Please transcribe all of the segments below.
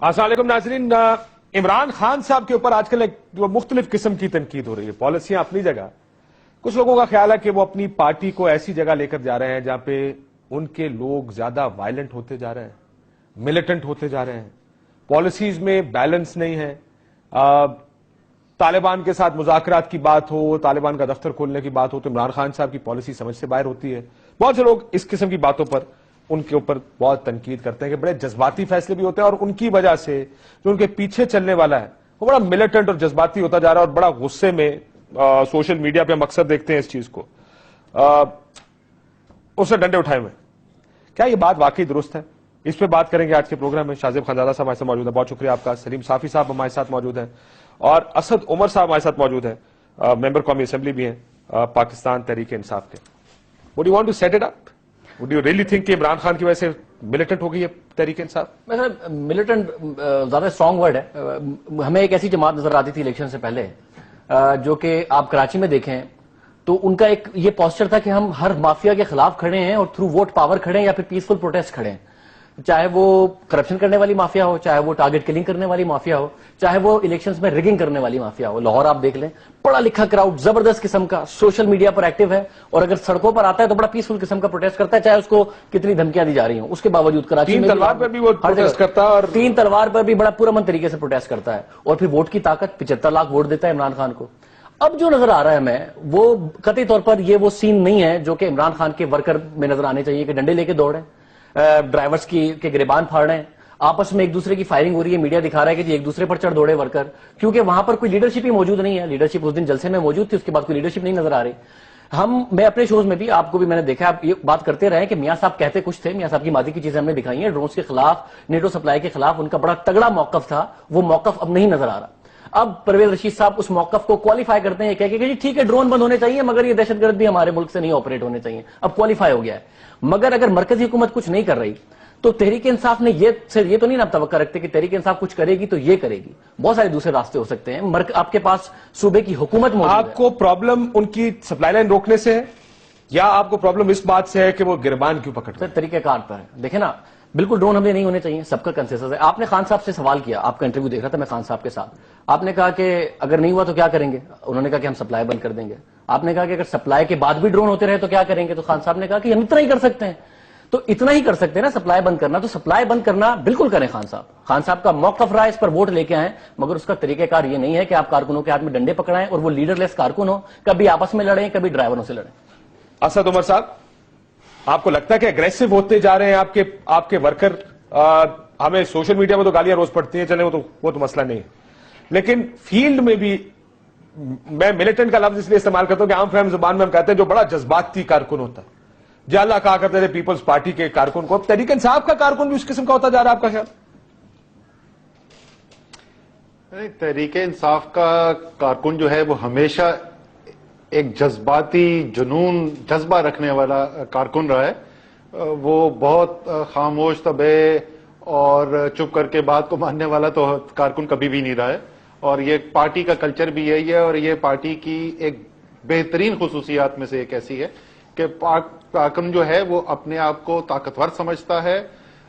السلام علیکم ناظرین. عمران خان صاحب کے اوپر آج کل ایک مختلف قسم کی تنقید ہو رہی ہے. پالیسیاں اپنی جگہ, کچھ لوگوں کا خیال ہے کہ وہ اپنی پارٹی کو ایسی جگہ لے کر جا رہے ہیں جہاں پہ ان کے لوگ زیادہ وائلنٹ ہوتے جا رہے ہیں, ملیٹنٹ ہوتے جا رہے ہیں, پالیسیز میں بیلنس نہیں ہے. طالبان کے ساتھ مذاکرات کی بات ہو, طالبان کا دفتر کھولنے کی بات ہو تو عمران خان صاحب کی پالیسی سمجھ سے باہر ہوتی ہے. بہت سے لوگ اس قسم کی باتوں پر ان کے اوپر بہت تنقید کرتے ہیں کہ بڑے جذباتی فیصلے بھی ہوتے ہیں, اور ان کی وجہ سے جو ان کے پیچھے چلنے والا ہے وہ بڑا ملیٹنٹ اور جذباتی ہوتا جا رہا ہے اور بڑا غصے میں سوشل میڈیا پہ ہم اکثر دیکھتے ہیں اس چیز کو, اس نے ڈنڈے اٹھائے ہوئے. کیا یہ بات واقعی درست ہے؟ اس پہ بات کریں گے آج کے پروگرام میں. شاہ زیب خانزادہ صاحب ہمارے ساتھ موجود ہیں, بہت شکریہ آپ کا. سلیم صافی صاحب ہمارے ساتھ موجود ہیں, اور اسد عمر صاحب ہمارے ساتھ موجود ہیں, ممبر قومی اسمبلی بھی ہیں پاکستان تحریک انصاف کے. Would you want to set it up? Would you really think کہ عمران خان کی وجہ سے ملیٹنٹ ہو گئی ہے تحریک انصاف؟ ملیٹنٹ زیادہ اسٹرانگ ورڈ ہے. ہمیں ایک ایسی جماعت نظر آتی تھی الیکشن سے پہلے, جو کہ آپ کراچی میں دیکھیں تو ان کا ایک یہ پوسچر تھا کہ ہم ہر مافیا کے خلاف کھڑے ہیں اور تھرو ووٹ پاور کھڑے ہیں یا پھر پیسفل پروٹیسٹ کھڑے ہیں, چاہے وہ کرپشن کرنے والی مافیا ہو, چاہے وہ ٹارگٹ کلنگ کرنے والی مافیا ہو, چاہے وہ الیکشنز میں ریگنگ کرنے والی مافیا ہو. لاہور آپ دیکھ لیں, پڑھا لکھا کراؤڈ زبردست قسم کا, سوشل میڈیا پر ایکٹیو ہے, اور اگر سڑکوں پر آتا ہے تو بڑا پیسفل قسم کا پروٹیسٹ کرتا ہے, چاہے اس کو کتنی دھمکیاں دی جا رہی ہوں. اس کے باوجود کراچی میں تین تلوار پر بھی وہ پروٹیسٹ کرتا ہے, اور تین تلوار پر بھی بڑا پرامن طریقے سے پروٹیسٹ کرتا ہے, اور پھر ووٹ کی طاقت 75 لاکھ ووٹ دیتا ہے عمران خان کو. اب جو نظر آ رہا ہے ہمیں, وہ قطعی طور پر یہ وہ سین نہیں ہے جو کہ عمران خان کے ورکر میں نظر آنے چاہیے, کہ ڈنڈے لے کے دوڑے, ڈرائیورز کے گریبان پھاڑ رہے ہیں, آپس میں ایک دوسرے کی فائرنگ ہو رہی ہے, میڈیا دکھا رہا ہے کہ جی ایک دوسرے پر چڑھ دوڑے ورکر, کیونکہ وہاں پر کوئی لیڈرشپ ہی موجود نہیں ہے. لیڈرشپ اس دن جلسے میں موجود تھی, اس کے بعد کوئی لیڈرشپ نہیں نظر آ رہی. میں اپنے شوز میں بھی, آپ کو بھی میں نے دیکھا, آپ یہ بات کرتے رہے کہ میاں صاحب کہتے کچھ تھے, میاں صاحب کی مادی کی چیزیں ہم نے دکھائی ہیں, ڈرونز کے خلاف, نیٹو سپلائی کے خلاف ان کا بڑا تگڑا موقف تھا, وہ موقف اب نہیں نظر آ رہا. اب پرویز رشید صاحب اس موقف کو کوالیفائی کرتے ہیں, کہہ کہ جی ٹھیک ہے ڈرون بند ہونے چاہیے, مگر یہ دہشت گرد بھی ہمارے ملک سے نہیں آپریٹ ہونے چاہیے. اب کوالیفائی ہو گیا ہے. مگر اگر مرکزی حکومت کچھ نہیں کر رہی تو تحریک انصاف نے یہ تو نہیں آپ توقع رکھتے کہ تحریک انصاف کچھ کرے گی تو یہ کرے گی. بہت سارے دوسرے راستے ہو سکتے ہیں. آپ کے پاس صوبے کی حکومت موجود ہے. آپ کو پرابلم ان کی سپلائی لائن روکنے سے ہے, یا آپ کو پرابلم اس بات سے ہے کہ وہ گربان کیوں پکڑ رہے ہیں؟ طریقہ کار پر ہے. دیکھیں نا, بالکل ڈرون حملے نہیں ہونے چاہیے, سب کا کنسنسس ہے. آپ نے خان صاحب سے سوال کیا, آپ کا انٹرویو دیکھ رہا تھا میں خان صاحب کے ساتھ, آپ نے کہا کہ اگر نہیں ہوا تو کیا کریں گے؟ انہوں نے کہا کہ ہم سپلائی بند کر دیں گے. آپ نے کہا کہ اگر سپلائی کے بعد بھی ڈرون ہوتے رہے تو کیا کریں گے؟ تو خان صاحب نے کہا کہ ہم اتنا ہی کر سکتے ہیں. تو اتنا ہی کر سکتے ہیں نا سپلائی بند کرنا, تو سپلائی بند کرنا بالکل کریں خان صاحب. خان صاحب کا موقف رہا, اس پر ووٹ لے کے آئیں, مگر اس کا طریقہ کار یہ نہیں ہے کہ آپ کارکنوں کے ہاتھ میں ڈنڈے پکڑائیں اور وہ لیڈر لیس کارکن ہو, کبھی آپس میں لڑیں, کبھی ڈرائیوروں سے لڑیں. اسد عمر صاحب, آپ کو لگتا ہے کہ اگریسو ہوتے جا رہے ہیں آپ کے ورکر؟ ہمیں سوشل میڈیا میں تو گالیاں روز پڑتی ہیں, چلیں وہ تو مسئلہ نہیں ہے, لیکن فیلڈ میں بھی میں ملیٹنٹ کا لفظ اس لیے استعمال کرتا ہوں کہ عام فہم زبان میں ہم کہتے ہیں جو بڑا جذباتی کارکن ہوتا ہے. جالا کہا کرتے تھے پیپلز پارٹی کے کارکن کو, اب تحریک انصاف کا کارکن بھی اس قسم کا ہوتا جا رہا ہے, آپ کا خیال؟ تحریک انصاف کا کارکن جو ہے وہ ہمیشہ ایک جذباتی جنون جذبہ رکھنے والا کارکن رہا ہے. وہ بہت خاموش طبع اور چپ کر کے بات کو ماننے والا تو کارکن کبھی بھی نہیں رہا ہے, اور یہ پارٹی کا کلچر بھی یہی ہے, اور یہ پارٹی کی ایک بہترین خصوصیات میں سے ایک ایسی ہے کہ کارکن جو ہے وہ اپنے آپ کو طاقتور سمجھتا ہے,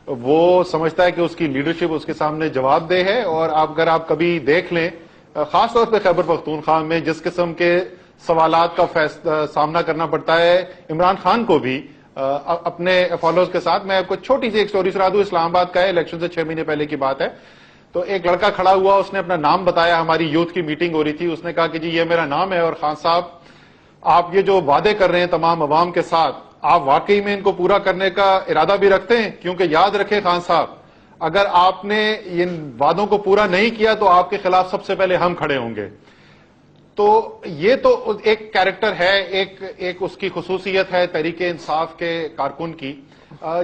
وہ سمجھتا ہے کہ اس کی لیڈرشپ اس کے سامنے جواب دہ ہے. اور اگر آپ کبھی دیکھ لیں, خاص طور پہ خیبر پختونخوا میں جس قسم کے سوالات کا سامنا کرنا پڑتا ہے عمران خان کو بھی اپنے فالوز کے ساتھ. میں آپ کو چھوٹی سی ایک سٹوری سنا دوں. اسلام آباد کا ہے, الیکشن سے 6 مہینے پہلے کی بات ہے. تو ایک لڑکا کھڑا ہوا, اس نے اپنا نام بتایا, ہماری یوتھ کی میٹنگ ہو رہی تھی, اس نے کہا کہ جی یہ میرا نام ہے, اور خان صاحب آپ یہ جو وعدے کر رہے ہیں تمام عوام کے ساتھ, آپ واقعی میں ان کو پورا کرنے کا ارادہ بھی رکھتے ہیں؟ کیونکہ یاد رکھیں خان صاحب, اگر آپ نے ان وعدوں کو پورا نہیں کیا تو آپ کے خلاف سب سے پہلے ہم کھڑے ہوں گے. تو یہ تو ایک کیریکٹر ہے, ایک اس کی خصوصیت ہے تحریک انصاف کے کارکن کی.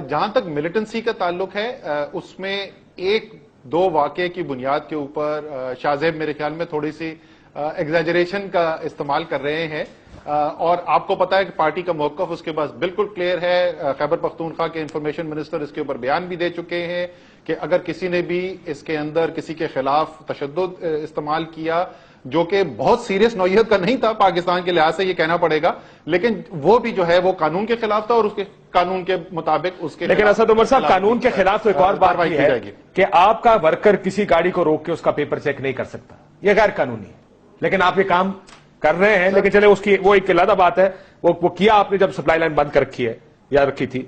جہاں تک ملیٹنسی کا تعلق ہے, اس میں ایک دو واقعے کی بنیاد کے اوپر شاہ زیب میرے خیال میں تھوڑی سی ایگزیجریشن کا استعمال کر رہے ہیں, اور آپ کو پتا ہے کہ پارٹی کا موقف اس کے پاس بالکل کلیئر ہے. خیبر پختونخوا کے انفارمیشن منسٹر اس کے اوپر بیان بھی دے چکے ہیں کہ اگر کسی نے بھی اس کے اندر کسی کے خلاف تشدد استعمال کیا, جو کہ بہت سیریس نوعیت کا نہیں تھا پاکستان کے لحاظ سے یہ کہنا پڑے گا، لیکن وہ بھی جو ہے وہ قانون کے خلاف تھا اور اس کے قانون کے مطابق اس کے لیکن اسد عمر صاحب قانون کے خلاف تو ایک اور بات یہ ہے کہ آپ کا ورکر کسی گاڑی کو روک کے اس کا پیپر چیک نہیں کر سکتا، یہ غیر قانونی ہے، لیکن آپ یہ کام کر رہے ہیں. لیکن چلے اس کی وہ ایک علیحدہ بات ہے، وہ کیا آپ نے جب سپلائی لائن بند کر رکھی ہے یا رکھی تھی.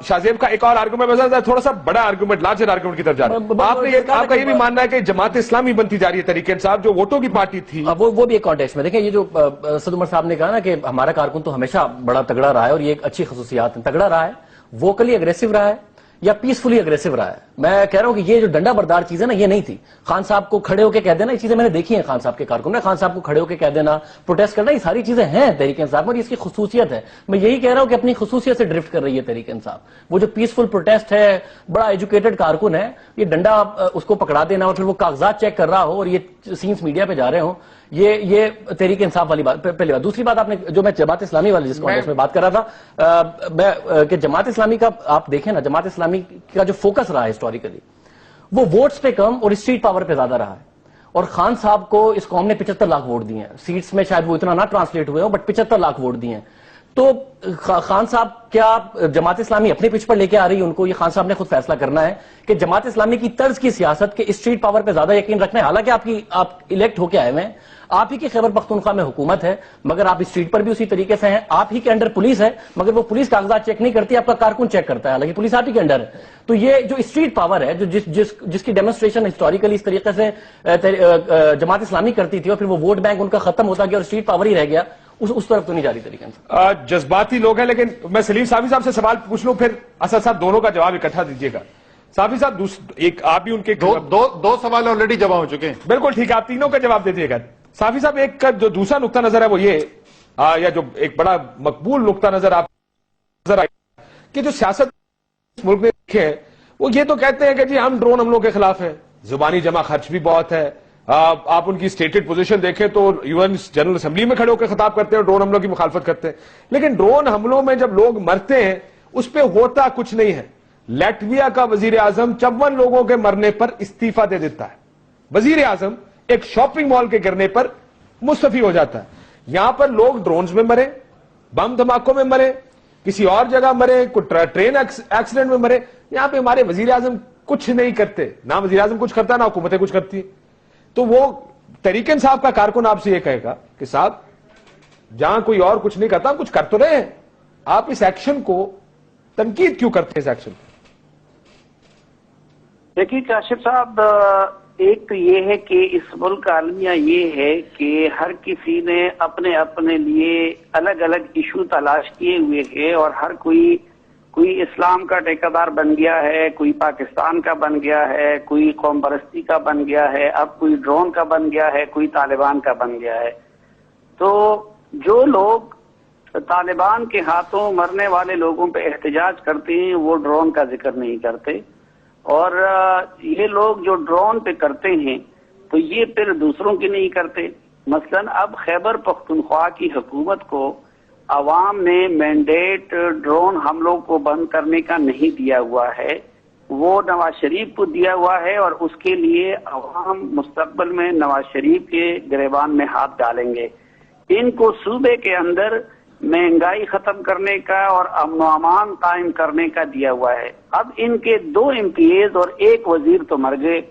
شاہ زیب کا ایک اور آرگومنٹ تھوڑا سا بڑا آرگومنٹ، لارجر آرگومنٹ کی طرف جا رہا ہے. آپ کا یہ بھی ماننا ہے کہ جماعت اسلامی بنتی جا رہی ہے طریقے انصاف جو ووٹوں کی پارٹی تھی، وہ بھی ایک کانٹیکسٹ میں دیکھیں. یہ جو اسد عمر صاحب نے کہا نا کہ ہمارا کارکن تو ہمیشہ بڑا تگڑا رہا ہے اور یہ ایک اچھی خصوصیات ہے، تگڑا رہا ہے، ووکلی اگریسو رہا ہے یا پیسفلی اگریسو رہا ہے. میں کہہ رہا ہوں کہ یہ جو ڈنڈا بردار چیز ہے نا یہ نہیں تھی. خان صاحب کو کھڑے ہو کے کہہ دینا، یہ چیزیں میں نے دیکھی ہیں خان صاحب کے کارکن میں، خان صاحب کو کھڑے ہو کے کہہ دینا، پروٹیسٹ کرنا، یہ ساری چیزیں ہیں تحریک انصاف میں اور اس کی خصوصیت ہے. میں یہی کہہ رہا ہوں کہ اپنی خصوصیت سے ڈرفٹ کر رہی ہے تحریک انصاف. وہ جو پیسفل پروٹیسٹ ہے، بڑا ایجوکیٹڈ کارکن ہے، یہ ڈنڈا اس کو پکڑا دینا اور پھر وہ کاغذات چیک کر رہا ہو اور یہ سینس میڈیا پہ جا رہے ہوں، یہ تحریک انصاف والی بات. پہلی بات. دوسری بات، آپ نے جو میں جماعت اسلامی والی جس کانٹیکسٹ میں بات کر رہا تھا کہ جماعت اسلامی کا آپ دیکھیں نا، جماعت اسلامی کا جو فوکس رہا ہے ہسٹوریکلی وہ ووٹس پہ کم اور اسٹریٹ پاور پہ زیادہ رہا ہے. اور خان صاحب کو اس قوم نے 75 لاکھ ووٹ دیے ہیں. سیٹس میں شاید وہ اتنا نہ ٹرانسلیٹ ہوئے ہوں بٹ 75 لاکھ ووٹ دیے ہیں. تو خان صاحب کیا جماعت اسلامی اپنے پچ پر لے کے آ رہی ہے ان کو؟ یہ خان صاحب نے خود فیصلہ کرنا ہے کہ جماعت اسلامی کی طرز کی سیاست کے اسٹریٹ پاور پہ زیادہ یقین رکھنا ہے. حالانکہ آپ الیکٹ ہو کے آئے ہوئے ہیں، آپ ہی کی خیبر پختونخوا میں حکومت ہے، مگر آپ اسٹریٹ پر بھی اسی طریقے سے ہیں. آپ ہی کے انڈر پولیس ہے مگر وہ پولیس کاغذات چیک نہیں کرتی، آپ کا کارکن چیک کرتا ہے، حالانکہ پولیس آپ ہی کے انڈر ہے. تو یہ جو اسٹریٹ پاور ہے جو جس کی ڈیمونسٹریشن ہسٹوریکلی اس طریقے سے جماعت اسلامی کرتی تھی اور پھر وہ ووٹ بینک ان کا ختم ہوتا گیا اور اسٹریٹ پاور ہی رہ گیا، اس طرف تو نہیں جاری طریقے سے. جذباتی لوگ ہیں. لیکن میں سلیم صافی صاحب سے سوال پوچھ لوں، پھر اسد صاحب دونوں کا جواب اکٹھا دیجیے گا. صافی صاحب ایک آپ بھی ان کے دو سوال آلریڈی جمع ہو چکے ہیں. بالکل ٹھیک ہے، آپ تینوں کا جواب دیجیے گا. صافی صاحب ایک کا جو دوسرا نقطہ نظر ہے وہ یہ، یا جو ایک بڑا مقبول نقطہ نظر آپ نظر آئے کہ جو سیاست ملک نے دیکھے ہیں وہ یہ تو کہتے ہیں کہ جی ہم ڈرون حملوں کے خلاف ہیں، زبانی جمع خرچ بھی بہت ہے. آپ ان کی اسٹیٹڈ پوزیشن دیکھیں تو UN جنرل اسمبلی میں کھڑے ہو کے خطاب کرتے ہیں، ڈرون حملوں کی مخالفت کرتے ہیں. لیکن ڈرون حملوں میں جب لوگ مرتے ہیں اس پہ ہوتا کچھ نہیں ہے. لیٹویا کا وزیر اعظم 54 لوگوں کے مرنے پر استعفیٰ دے دیتا ہے. وزیر اعظم ایک شاپنگ مال کے گرنے پر مستعفی ہو جاتا ہے. یہاں پر لوگ ڈرونز میں مرے، بم دھماکوں میں مرے، کسی اور جگہ مرے، کوئی ٹرین ایکسیڈنٹ میں مرے. یہاں پہ ہمارے وزیر اعظم کچھ نہیں کرتے، نہ وزیر اعظم کچھ کرتا نہ حکومتیں کچھ کرتی. تو وہ تحریک انصاف کا کارکن آپ سے یہ کہے گا کہ صاحب جہاں کوئی اور کچھ نہیں کرتا ہم کچھ کر تو رہے ہیں، آپ اس ایکشن کو تنقید کیوں کرتے ہیں اس ایکشن کو؟ دیکھیے کاشف صاحب، ایک تو یہ ہے کہ اس ملک کا المیہ یہ ہے کہ ہر کسی نے اپنے اپنے لیے الگ الگ ایشو تلاش کیے ہوئے ہیں اور ہر کوئی اسلام کا ٹھیکیدار بن گیا ہے، کوئی پاکستان کا بن گیا ہے، کوئی قوم پرستی کا بن گیا ہے، اب کوئی ڈرون کا بن گیا ہے، کوئی طالبان کا بن گیا ہے. تو جو لوگ طالبان کے ہاتھوں مرنے والے لوگوں پہ احتجاج کرتے ہیں وہ ڈرون کا ذکر نہیں کرتے، اور یہ لوگ جو ڈرون پہ کرتے ہیں تو یہ پھر دوسروں کی نہیں کرتے. مثلا اب خیبر پختونخوا کی حکومت کو عوام نے مینڈیٹ ڈرون حملوں کو بند کرنے کا نہیں دیا ہوا ہے، وہ نواز شریف کو دیا ہوا ہے، اور اس کے لیے عوام مستقبل میں نواز شریف کے گریبان میں ہاتھ ڈالیں گے. ان کو صوبے کے اندر مہنگائی ختم کرنے کا اور امن و امان قائم کرنے کا دیا ہوا ہے. اب ان کے 2 MPAs اور 1 وزیر تو مر گئے،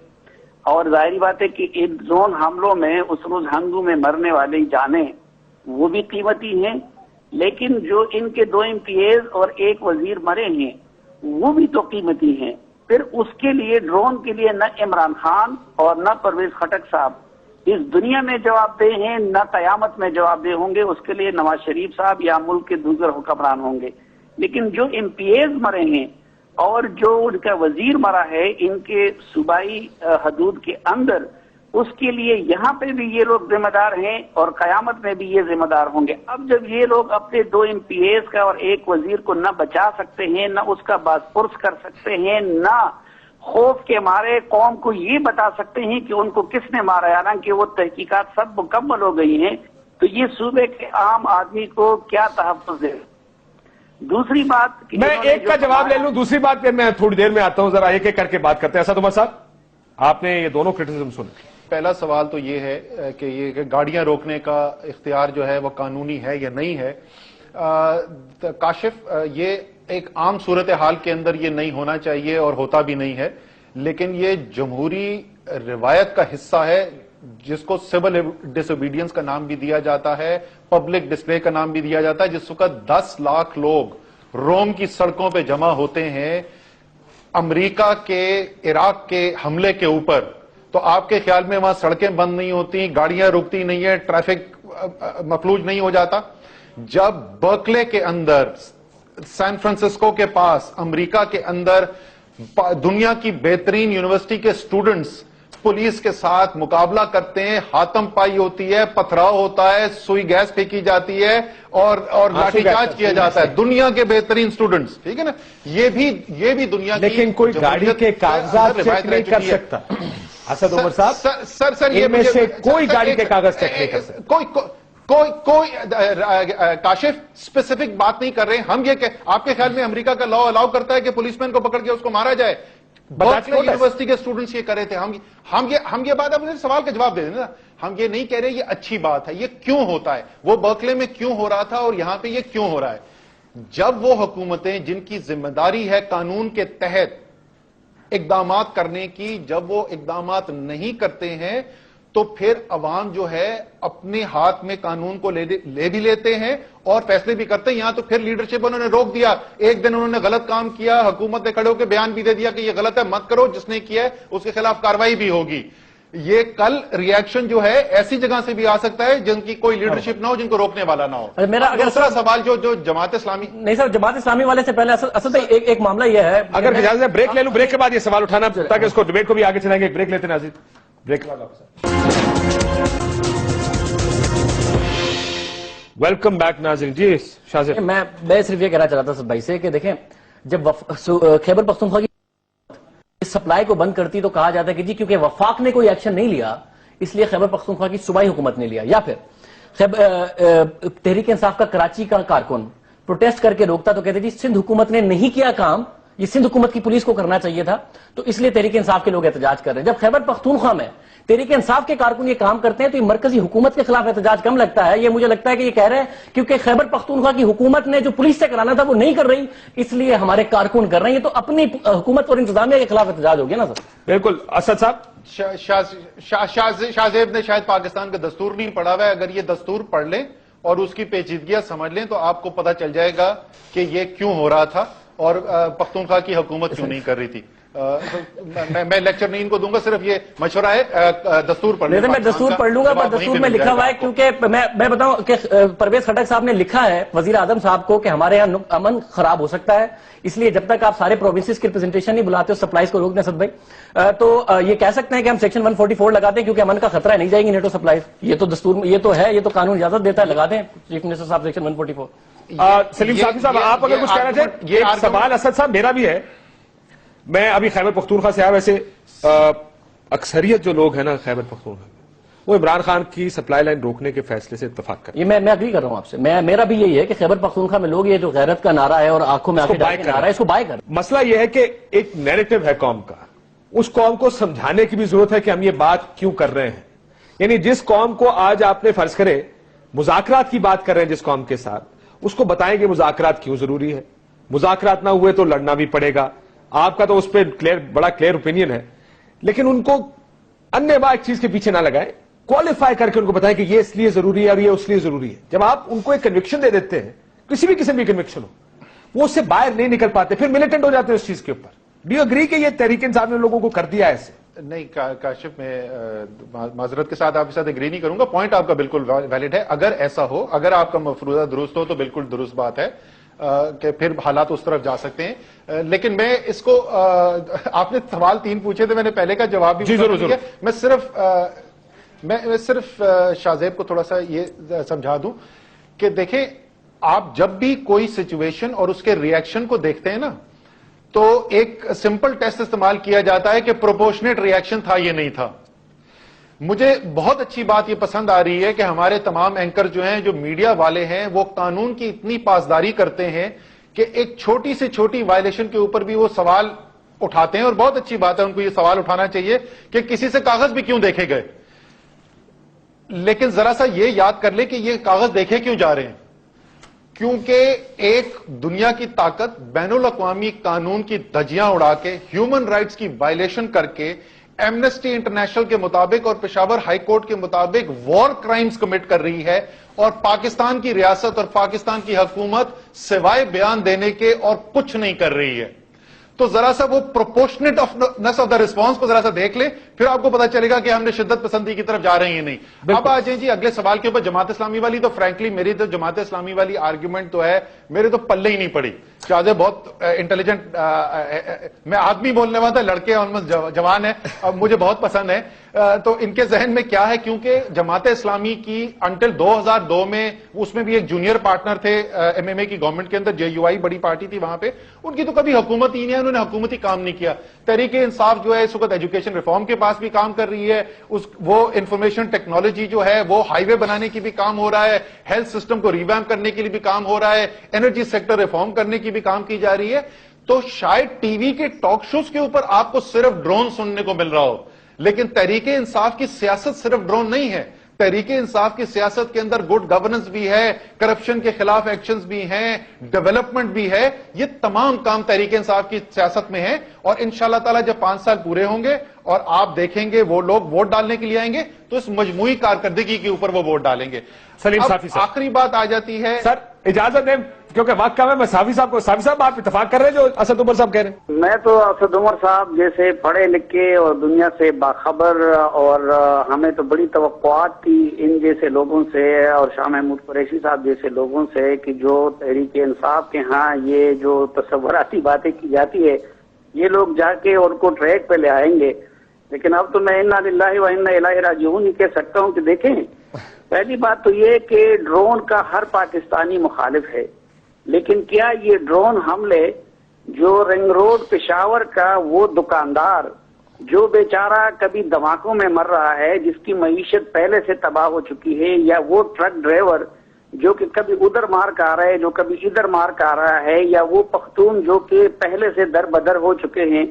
اور ظاہری بات ہے کہ ان ڈرون حملوں میں اس روز ہنگو میں مرنے والی جانیں وہ بھی قیمتی ہیں، لیکن جو ان کے 2 MPAs اور 1 وزیر مرے ہیں وہ بھی تو قیمتی ہیں. پھر اس کے لیے ڈرون کے لیے نہ عمران خان اور نہ پرویز خٹک صاحب اس دنیا میں جواب دہ ہیں، نہ قیامت میں جواب دہ ہوں گے. اس کے لیے نواز شریف صاحب یا ملک کے دوسرے حکمران ہوں گے. لیکن جو MPAs مرے ہیں اور جو ان کا وزیر مرا ہے ان کے صوبائی حدود کے اندر، اس کے لیے یہاں پہ بھی یہ لوگ ذمہ دار ہیں اور قیامت میں بھی یہ ذمہ دار ہوں گے. اب جب یہ لوگ اپنے 2 MPAs کا اور 1 وزیر کو نہ بچا سکتے ہیں، نہ اس کا باز پرس کر سکتے ہیں، نہ خوف کے مارے قوم کو یہ بتا سکتے ہیں کہ ان کو کس نے مارا، حالانکہ وہ تحقیقات سب مکمل ہو گئی ہیں، تو یہ صوبے کے عام آدمی کو کیا تحفظ دے. دوسری بات، میں ایک کا جواب لے لوں، دوسری بات پھر میں تھوڑی دیر میں آتا ہوں، ذرا ایک ایک کر کے بات کرتے ہیں. اسد عمر صاحب، آپ نے یہ دونوں کرٹیسزم سنے. پہلا سوال تو یہ ہے کہ یہ گاڑیاں روکنے کا اختیار جو ہے وہ قانونی ہے یا نہیں ہے. کاشف، یہ ایک عام صورتحال کے اندر یہ نہیں ہونا چاہیے اور ہوتا بھی نہیں ہے، لیکن یہ جمہوری روایت کا حصہ ہے جس کو سول ڈس اوبیڈینس کا نام بھی دیا جاتا ہے، پبلک ڈسپلے کا نام بھی دیا جاتا ہے. جس وقت 10 لاکھ لوگ روم کی سڑکوں پہ جمع ہوتے ہیں امریکہ کے عراق کے حملے کے اوپر، تو آپ کے خیال میں وہاں سڑکیں بند نہیں ہوتی، گاڑیاں رکتی نہیں ہیں، ٹریفک مفلوج نہیں ہو جاتا؟ جب برکلے کے اندر، سان فرانسسکو کے پاس، امریکہ کے اندر دنیا کی بہترین یونیورسٹی کے سٹوڈنٹس پولیس کے ساتھ مقابلہ کرتے ہیں، ہاتم پائی ہوتی ہے، پتھراؤ ہوتا ہے، سوئی گیس پھینکی جاتی ہے اور لاٹھی چارج کیا جاتا ہے، دنیا کے بہترین سٹوڈنٹس، ٹھیک ہے نا، یہ بھی دنیا کی، لیکن کوئی گاڑی کے کاغذات چیک نہیں کر سکتا. اسد عمر صاحب، سر یہ ان میں سے کوئی گاڑی کے کاغذ چیک نہیں کر سکتا. کوئی کاشف اسپیسیفک بات نہیں کر رہے ہیں ہم. یہ کہ آپ کے خیال میں امریکہ کا لا الاؤ کرتا ہے کہ پولیس مین کو پکڑ کے اس کو مارا جائے؟ برکلے یونیورسٹی کے اسٹوڈنٹس یہ کر رہے تھے. ہم یہ بات، اپنے سوال کا جواب دے دیں نا. ہم یہ نہیں کہہ رہے یہ اچھی بات ہے، یہ کیوں ہوتا ہے، وہ برکلے میں کیوں ہو رہا تھا اور یہاں پہ یہ کیوں ہو رہا ہے. جب وہ حکومتیں جن کی ذمہ داری ہے قانون کے تحت اقدامات کرنے کی، جب وہ اقدامات نہیں کرتے ہیں تو پھر عوام جو ہے اپنے ہاتھ میں قانون کو لے بھی لیتے ہیں اور فیصلے بھی کرتے ہیں. یہاں تو پھر لیڈرشپ انہوں نے روک دیا. ایک دن انہوں نے غلط کام کیا، حکومت نے کھڑے ہو کے بیان بھی دے دیا کہ یہ غلط ہے، مت کرو، جس نے کیا ہے اس کے خلاف کارروائی بھی ہوگی. یہ کل ریئیکشن جو ہے ایسی جگہ سے بھی آ سکتا ہے جن کی کوئی لیڈرشپ نہ ہو، جن کو روکنے والا نہ ہو. میرا دوسرا سوال جو جماعت اسلامی، نہیں سر، جماعت اسلامی والے سے پہلے اصل ایک معاملہ یہ ہے، اگر اجازت ہے بریک لے لوں، بریک کے بعد یہ سوال اٹھانا تاکہ اس کو ڈیبیٹ کو بھی آگے چلائیں گے. ایک بریک لیتے ہیں ناظرین، بریک کے بعد واپس. ویلکم بیک ناظرین. جی شاہ زیب، میں صرف یہ کہنا چاہتا تھا سب بھائی سے کہ دیکھیں، جب خیبر پختونخوا کی سپلائی کو بند کرتی تو کہا جاتا ہے کہ جی کیونکہ وفاق نے کوئی ایکشن نہیں لیا اس لیے خیبر پختونخوا کی صوبائی حکومت نے لیا. یا پھر تحریک انصاف کا کراچی کا کارکن پروٹیسٹ کر کے روکتا تو کہتے جی سندھ حکومت نے نہیں کیا کام، یہ سندھ حکومت کی پولیس کو کرنا چاہیے تھا، تو اس لیے تحریک انصاف کے لوگ احتجاج کر رہے ہیں. جب خیبر پختونخوا میں تحریک انصاف کے کارکن یہ کام کرتے ہیں تو یہ مرکزی حکومت کے خلاف احتجاج کم لگتا ہے. یہ مجھے لگتا ہے کہ یہ کہہ رہے ہیں کیونکہ خیبر پختونخوا کی حکومت نے جو پولیس سے کرانا تھا وہ نہیں کر رہی، اس لیے ہمارے کارکن کر رہے ہیں. یہ تو اپنی حکومت اور انتظامیہ کے خلاف احتجاج ہو گیا نا سر. بالکل. اسد صاحب، شاہ زیب نے شاید پاکستان کا دستور نہیں پڑھا ہوا ہے. اگر یہ دستور پڑھ لیں اور اس کی پیچیدگیاں سمجھ لیں تو آپ کو پتا چل جائے گا کہ یہ کیوں ہو رہا تھا اور پختونخوا کی حکومت کیوں نہیں کر رہی تھی. میں لیکچر نہیں ان کو دوں گا، صرف یہ مشورہ ہے، دستور پڑھ لیں. میں دستور پڑھ لوں گا، پر دستور میں لکھا ہوا ہے، کیونکہ میں بتاؤں کہ پرویز خٹک صاحب نے لکھا ہے وزیر اعظم صاحب کو کہ ہمارے یہاں امن خراب ہو سکتا ہے، اس لیے جب تک آپ سارے پروونسز کی ریپرزنٹیشن نہیں بلاتے ہو سپلائیز کو روکنے سب بھائی، تو یہ کہہ سکتے ہیں کہ ہم سیکشن 144 لگاتے ہیں کیونکہ امن کا خطرہ ہے، نہیں جائیں گی نیٹو سپلائیز. یہ تو دستور، یہ تو ہے، یہ تو قانون اجازت دیتا ہے، لگا دیں چیف منسٹر صاحب سیکشن 144. سلیم صاحب آپ اگر کچھ کہنا چاہیں. یہ سوال اسد صاحب میرا بھی ہے. میں ابھی خیبر پختونخوا سے آیا. ویسے اکثریت جو لوگ ہیں نا خیبر پختونخوا وہ عمران خان کی سپلائی لائن روکنے کے فیصلے سے اتفاق کرتے ہیں. یہ میں اگری کر رہا ہوں آپ سے. میرا بھی یہی ہے کہ خیبر پختونخوا میں لوگ یہ جو غیرت کا نعرہ ہے اور آنکھوں میں آنکھیں ڈال کے نعرہ ہے اس کو بائے کر. مسئلہ یہ ہے کہ ایک نیریٹو ہے قوم کا، اس قوم کو سمجھانے کی بھی ضرورت ہے کہ ہم یہ بات کیوں کر رہے ہیں. یعنی جس قوم کو آج آپ نے فرض کرے مذاکرات کی بات کر رہے ہیں جس قوم کے ساتھ، اس کو بتائیں کہ مذاکرات کیوں ضروری ہے. مذاکرات نہ ہوئے تو لڑنا بھی پڑے گا. آپ کا تو اس پہ بڑا کلیئر اوپینین ہے، لیکن ان کو انیہ ایک چیز کے پیچھے نہ لگائیں، کوالیفائی کر کے ان کو بتائیں کہ یہ اس لیے ضروری ہے اور یہ اس لیے ضروری ہے. جب آپ ان کو ایک کنوکشن دے دیتے ہیں، کسی بھی قسم کی کنوکشن ہو، وہ اس سے باہر نہیں نکل پاتے، پھر ملیٹنٹ ہو جاتے ہیں اس چیز کے اوپر. ڈو یو اگری کہ یہ تحریک انصاف نے لوگوں کو کر دیا ایسے؟ نہیں کاشف، میں معذرت کے ساتھ آپ کے ساتھ اگری نہیں کروں گا. پوائنٹ آپ کا بالکل ویلڈ ہے. اگر ایسا ہو، اگر آپ کا مفروضہ درست ہو تو بالکل درست بات ہے کہ پھر حالات اس طرف جا سکتے ہیں. لیکن میں اس کو، آپ نے سوال 3 پوچھے تھے، میں نے پہلے کا جواب بھی دیا. میں صرف شاہ زیب کو تھوڑا سا یہ سمجھا دوں کہ دیکھیں، آپ جب بھی کوئی سچویشن اور اس کے ریئیکشن کو دیکھتے ہیں نا تو ایک سمپل ٹیسٹ استعمال کیا جاتا ہے کہ پروپورشنیٹ ریئیکشن تھا یہ نہیں تھا. مجھے بہت اچھی بات یہ پسند آ رہی ہے کہ ہمارے تمام اینکر جو ہیں، جو میڈیا والے ہیں، وہ قانون کی اتنی پاسداری کرتے ہیں کہ ایک چھوٹی سے چھوٹی وائلیشن کے اوپر بھی وہ سوال اٹھاتے ہیں. اور بہت اچھی بات ہے، ان کو یہ سوال اٹھانا چاہیے کہ کسی سے کاغذ بھی کیوں دیکھے گئے. لیکن ذرا سا یہ یاد کر لیں کہ یہ کاغذ دیکھے کیوں جا رہے ہیں؟ کیونکہ ایک دنیا کی طاقت بین الاقوامی قانون کی دھجیاں اڑا کے، ہیومن رائٹس کی وائلیشن کر کے، ایمنسٹی انٹرنیشنل کے مطابق اور پشاور ہائی کورٹ کے مطابق وار کرائمز کمٹ کر رہی ہے، اور پاکستان کی ریاست اور پاکستان کی حکومت سوائے بیان دینے کے اور کچھ نہیں کر رہی ہے. تو ذرا سا وہ پروپورشنیٹنس آف دا ریسپانس کو ذرا سا دیکھ لیں، پھر آپ کو پتا چلے گا کہ ہم نے شدت پسندی کی طرف جا رہے ہیں نہیں. اب آ جائیں جی اگلے سوال کے اوپر. جماعت اسلامی والی تو فرینکلی میری تو جماعت اسلامی والی آرگیومنٹ تو ہے میرے تو پلے ہی نہیں پڑی. شاہجہ بہت انٹیلیجنٹ، میں آدمی بولنے والا تھا، لڑکے آلموسٹ جوان ہیں، اب مجھے بہت پسند ہے. تو ان کے ذہن میں کیا ہے، کیونکہ جماعت اسلامی کی انٹل 2002 میں اس میں بھی ایک جونیئر پارٹنر تھے ایم ایم اے کی گورنمنٹ کے اندر، جے یو آئی بڑی پارٹی تھی وہاں پہ، ان کی تو کبھی حکومت ہی نہیں ہے، انہوں نے حکومتی کام نہیں کیا. تحریک انصاف جو ہے اس وقت ایجوکیشن ریفارم کے پاس بھی کام کر رہی ہے، وہ انفارمیشن ٹیکنالوجی جو ہے وہ ہائی وے بنانے کی بھی کام ہو رہا ہے، ہیلتھ سسٹم کو ریویمپ کرنے کے لیے بھی کام ہو رہا ہے، انرجی سیکٹر ریفارم کرنے کی بھی کام کی جا رہی ہے. تو شاید ٹی وی کے ٹاک شوز کے اوپر آپ کو صرف ڈرون سننے کو مل رہا ہو، لیکن تحریک انصاف کی سیاست صرف ڈرون نہیں ہے. تحریک انصاف کی سیاست کے اندر گڈ گورننس بھی ہے، کرپشن کے خلاف ایکشنز بھی ہیں، ڈیولپمنٹ بھی ہے. یہ تمام کام تحریک انصاف کی سیاست میں ہیں، اور انشاءاللہ تعالی جب 5 سال پورے ہوں گے اور آپ دیکھیں گے وہ لوگ ووٹ ڈالنے کے لیے آئیں گے تو اس مجموعی کارکردگی کے اوپر وہ ووٹ ڈالیں گے. سلیم صافی صاحب، آخری بات آ جاتی ہے سر اجازت دیں کیونکہ وقت کم ہے. میں صافی صاحب آپ اتفاق کر رہے ہیں جو اسد عمر صاحب کہہ رہے ہیں؟ میں تو اسد عمر صاحب جیسے پڑھے لکھے اور دنیا سے باخبر، اور ہمیں تو بڑی توقعات تھی ان جیسے لوگوں سے اور شاہ محمود قریشی صاحب جیسے لوگوں سے کہ جو تحریک انصاف کے ہاں یہ جو تصوراتی باتیں کی جاتی ہے یہ لوگ جا کے ان کو ٹریک پہ لے آئیں گے. لیکن اب تو میں انا للہ و انا الیہ راجعون ہی کہہ سکتا ہوں کہ دیکھیں، پہلی بات تو یہ کہ ڈرون کا ہر پاکستانی مخالف ہے، لیکن کیا یہ ڈرون حملے جو رنگ روڈ پشاور کا وہ دکاندار جو بیچارہ کبھی دھماکوں میں مر رہا ہے، جس کی معیشت پہلے سے تباہ ہو چکی ہے، یا وہ ٹرک ڈرائیور جو کہ کبھی ادھر مار کا آ رہا ہے جو کبھی ادھر مار کا آ رہا ہے، یا وہ پختون جو کہ پہلے سے در بدر ہو چکے ہیں،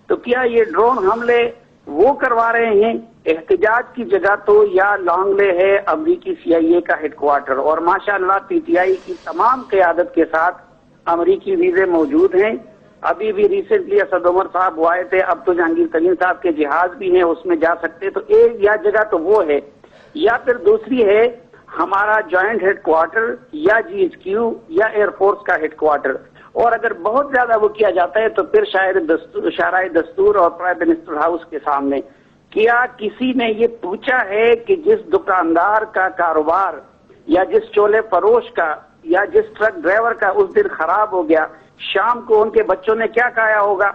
تو کیا یہ ڈرون حملے وہ کروا رہے ہیں؟ احتجاج کی جگہ تو یا لانگ لے ہے امریکی سی آئی اے کا ہیڈ کوارٹر، اور ماشاءاللہ پی ٹی آئی کی تمام قیادت کے ساتھ امریکی ویزے موجود ہیں. ابھی بھی ریسنٹلی اسد عمر صاحب وہ آئے تھے، اب تو جہانگیر ترین صاحب کے جہاز بھی ہیں اس میں جا سکتے. تو ایک یا جگہ تو وہ ہے، یا پھر دوسری ہے ہمارا جوائنٹ ہیڈ کوارٹر یا جی ایچ کیو یا ایئر فورس کا ہیڈ کوارٹر. اور اگر بہت زیادہ وہ کیا جاتا ہے تو پھر شاید شاہراہ دستور اور پرائم منسٹر ہاؤس کے سامنے. کیا کسی نے یہ پوچھا ہے کہ جس دکاندار کا کاروبار یا جس چولہے فروش کا یا جس ٹرک ڈرائیور کا اس دن خراب ہو گیا، شام کو ان کے بچوں نے کیا کھایا ہوگا؟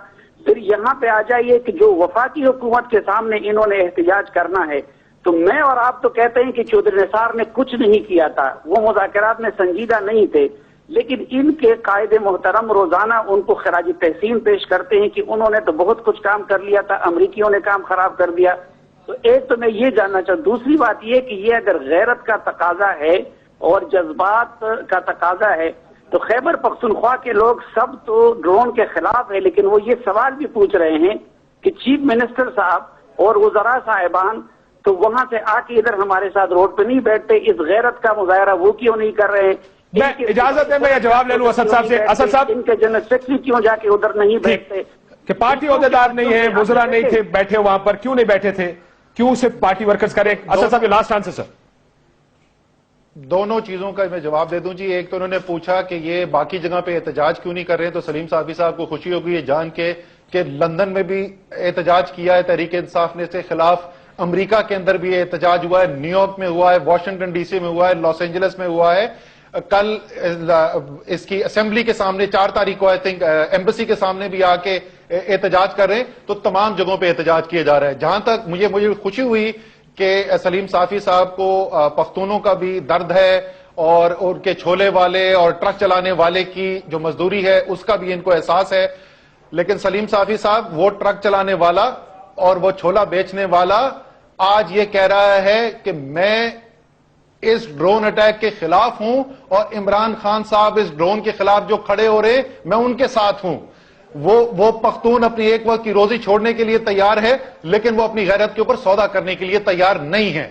پھر یہاں پہ آ جائیے کہ جو وفاقی حکومت کے سامنے انہوں نے احتجاج کرنا ہے، تو میں اور آپ تو کہتے ہیں کہ چودھری نثار نے کچھ نہیں کیا تھا، وہ مذاکرات میں سنجیدہ نہیں تھے، لیکن ان کے قائد محترم روزانہ ان کو خراج تحسین پیش کرتے ہیں کہ انہوں نے تو بہت کچھ کام کر لیا تھا، امریکیوں نے کام خراب کر دیا. تو ایک تو میں یہ جاننا چاہوں. دوسری بات یہ کہ یہ اگر غیرت کا تقاضا ہے اور جذبات کا تقاضا ہے تو خیبر پختونخوا کے لوگ سب تو ڈرون کے خلاف ہے، لیکن وہ یہ سوال بھی پوچھ رہے ہیں کہ چیف منسٹر صاحب اور وزراء صاحبان تو وہاں سے آ کے ادھر ہمارے ساتھ روڈ پہ نہیں بیٹھتے، اس غیرت کا مظاہرہ وہ کیوں نہیں کر رہے ہیں؟ میں اجازت ہے میں یہ جواب لے لوں اسد صاحب سے. اسد صاحب، ان کے جنرل سیکرٹری کیوں جا کے ادھر نہیں بیٹھتے کہ پارٹی عہدیدار نہیں ہے، وزراء نہیں تھے بیٹھے وہاں پر، کیوں نہیں بیٹھے تھے؟ کیوں صرف پارٹی ورکرز کریں؟ اسد صاحب لاسٹ آنسر سر. دونوں چیزوں کا میں جواب دے دوں جی. ایک تو انہوں نے پوچھا کہ یہ باقی جگہ پہ احتجاج کیوں نہیں کر رہے، تو سلیم صافی صاحب کو خوشی ہوگی یہ جان کے کہ لندن میں بھی احتجاج کیا ہے تحریک انصاف نے اس کے خلاف، امریکہ کے اندر بھی احتجاج ہوا ہے، نیو یارک میں ہوا ہے، واشنگٹن ڈی سی میں ہوا ہے، لاس اینجلس میں ہوا ہے. کل اس کی اسمبلی کے سامنے 4 تاریخ کو آئی تھنک ایمبیسی کے سامنے بھی آ کے احتجاج کر رہے ہیں. تو تمام جگہوں پہ احتجاج کیے جا رہے ہیں. جہاں تک مجھے خوشی ہوئی کہ سلیم صافی صاحب کو پختونوں کا بھی درد ہے اور ان کے چھولے والے اور ٹرک چلانے والے کی جو مزدوری ہے اس کا بھی ان کو احساس ہے. لیکن سلیم صافی صاحب وہ ٹرک چلانے والا اور وہ چھولا بیچنے والا آج یہ کہہ رہا ہے کہ میں اس ڈرون اٹیک کے خلاف ہوں اور عمران خان صاحب اس ڈرون کے خلاف جو کھڑے ہو رہے میں ان کے ساتھ ہوں. وہ پختون اپنی ایک وقت کی روزی چھوڑنے کے لیے تیار ہے لیکن وہ اپنی غیرت کے اوپر سودا کرنے کے لیے تیار نہیں ہے.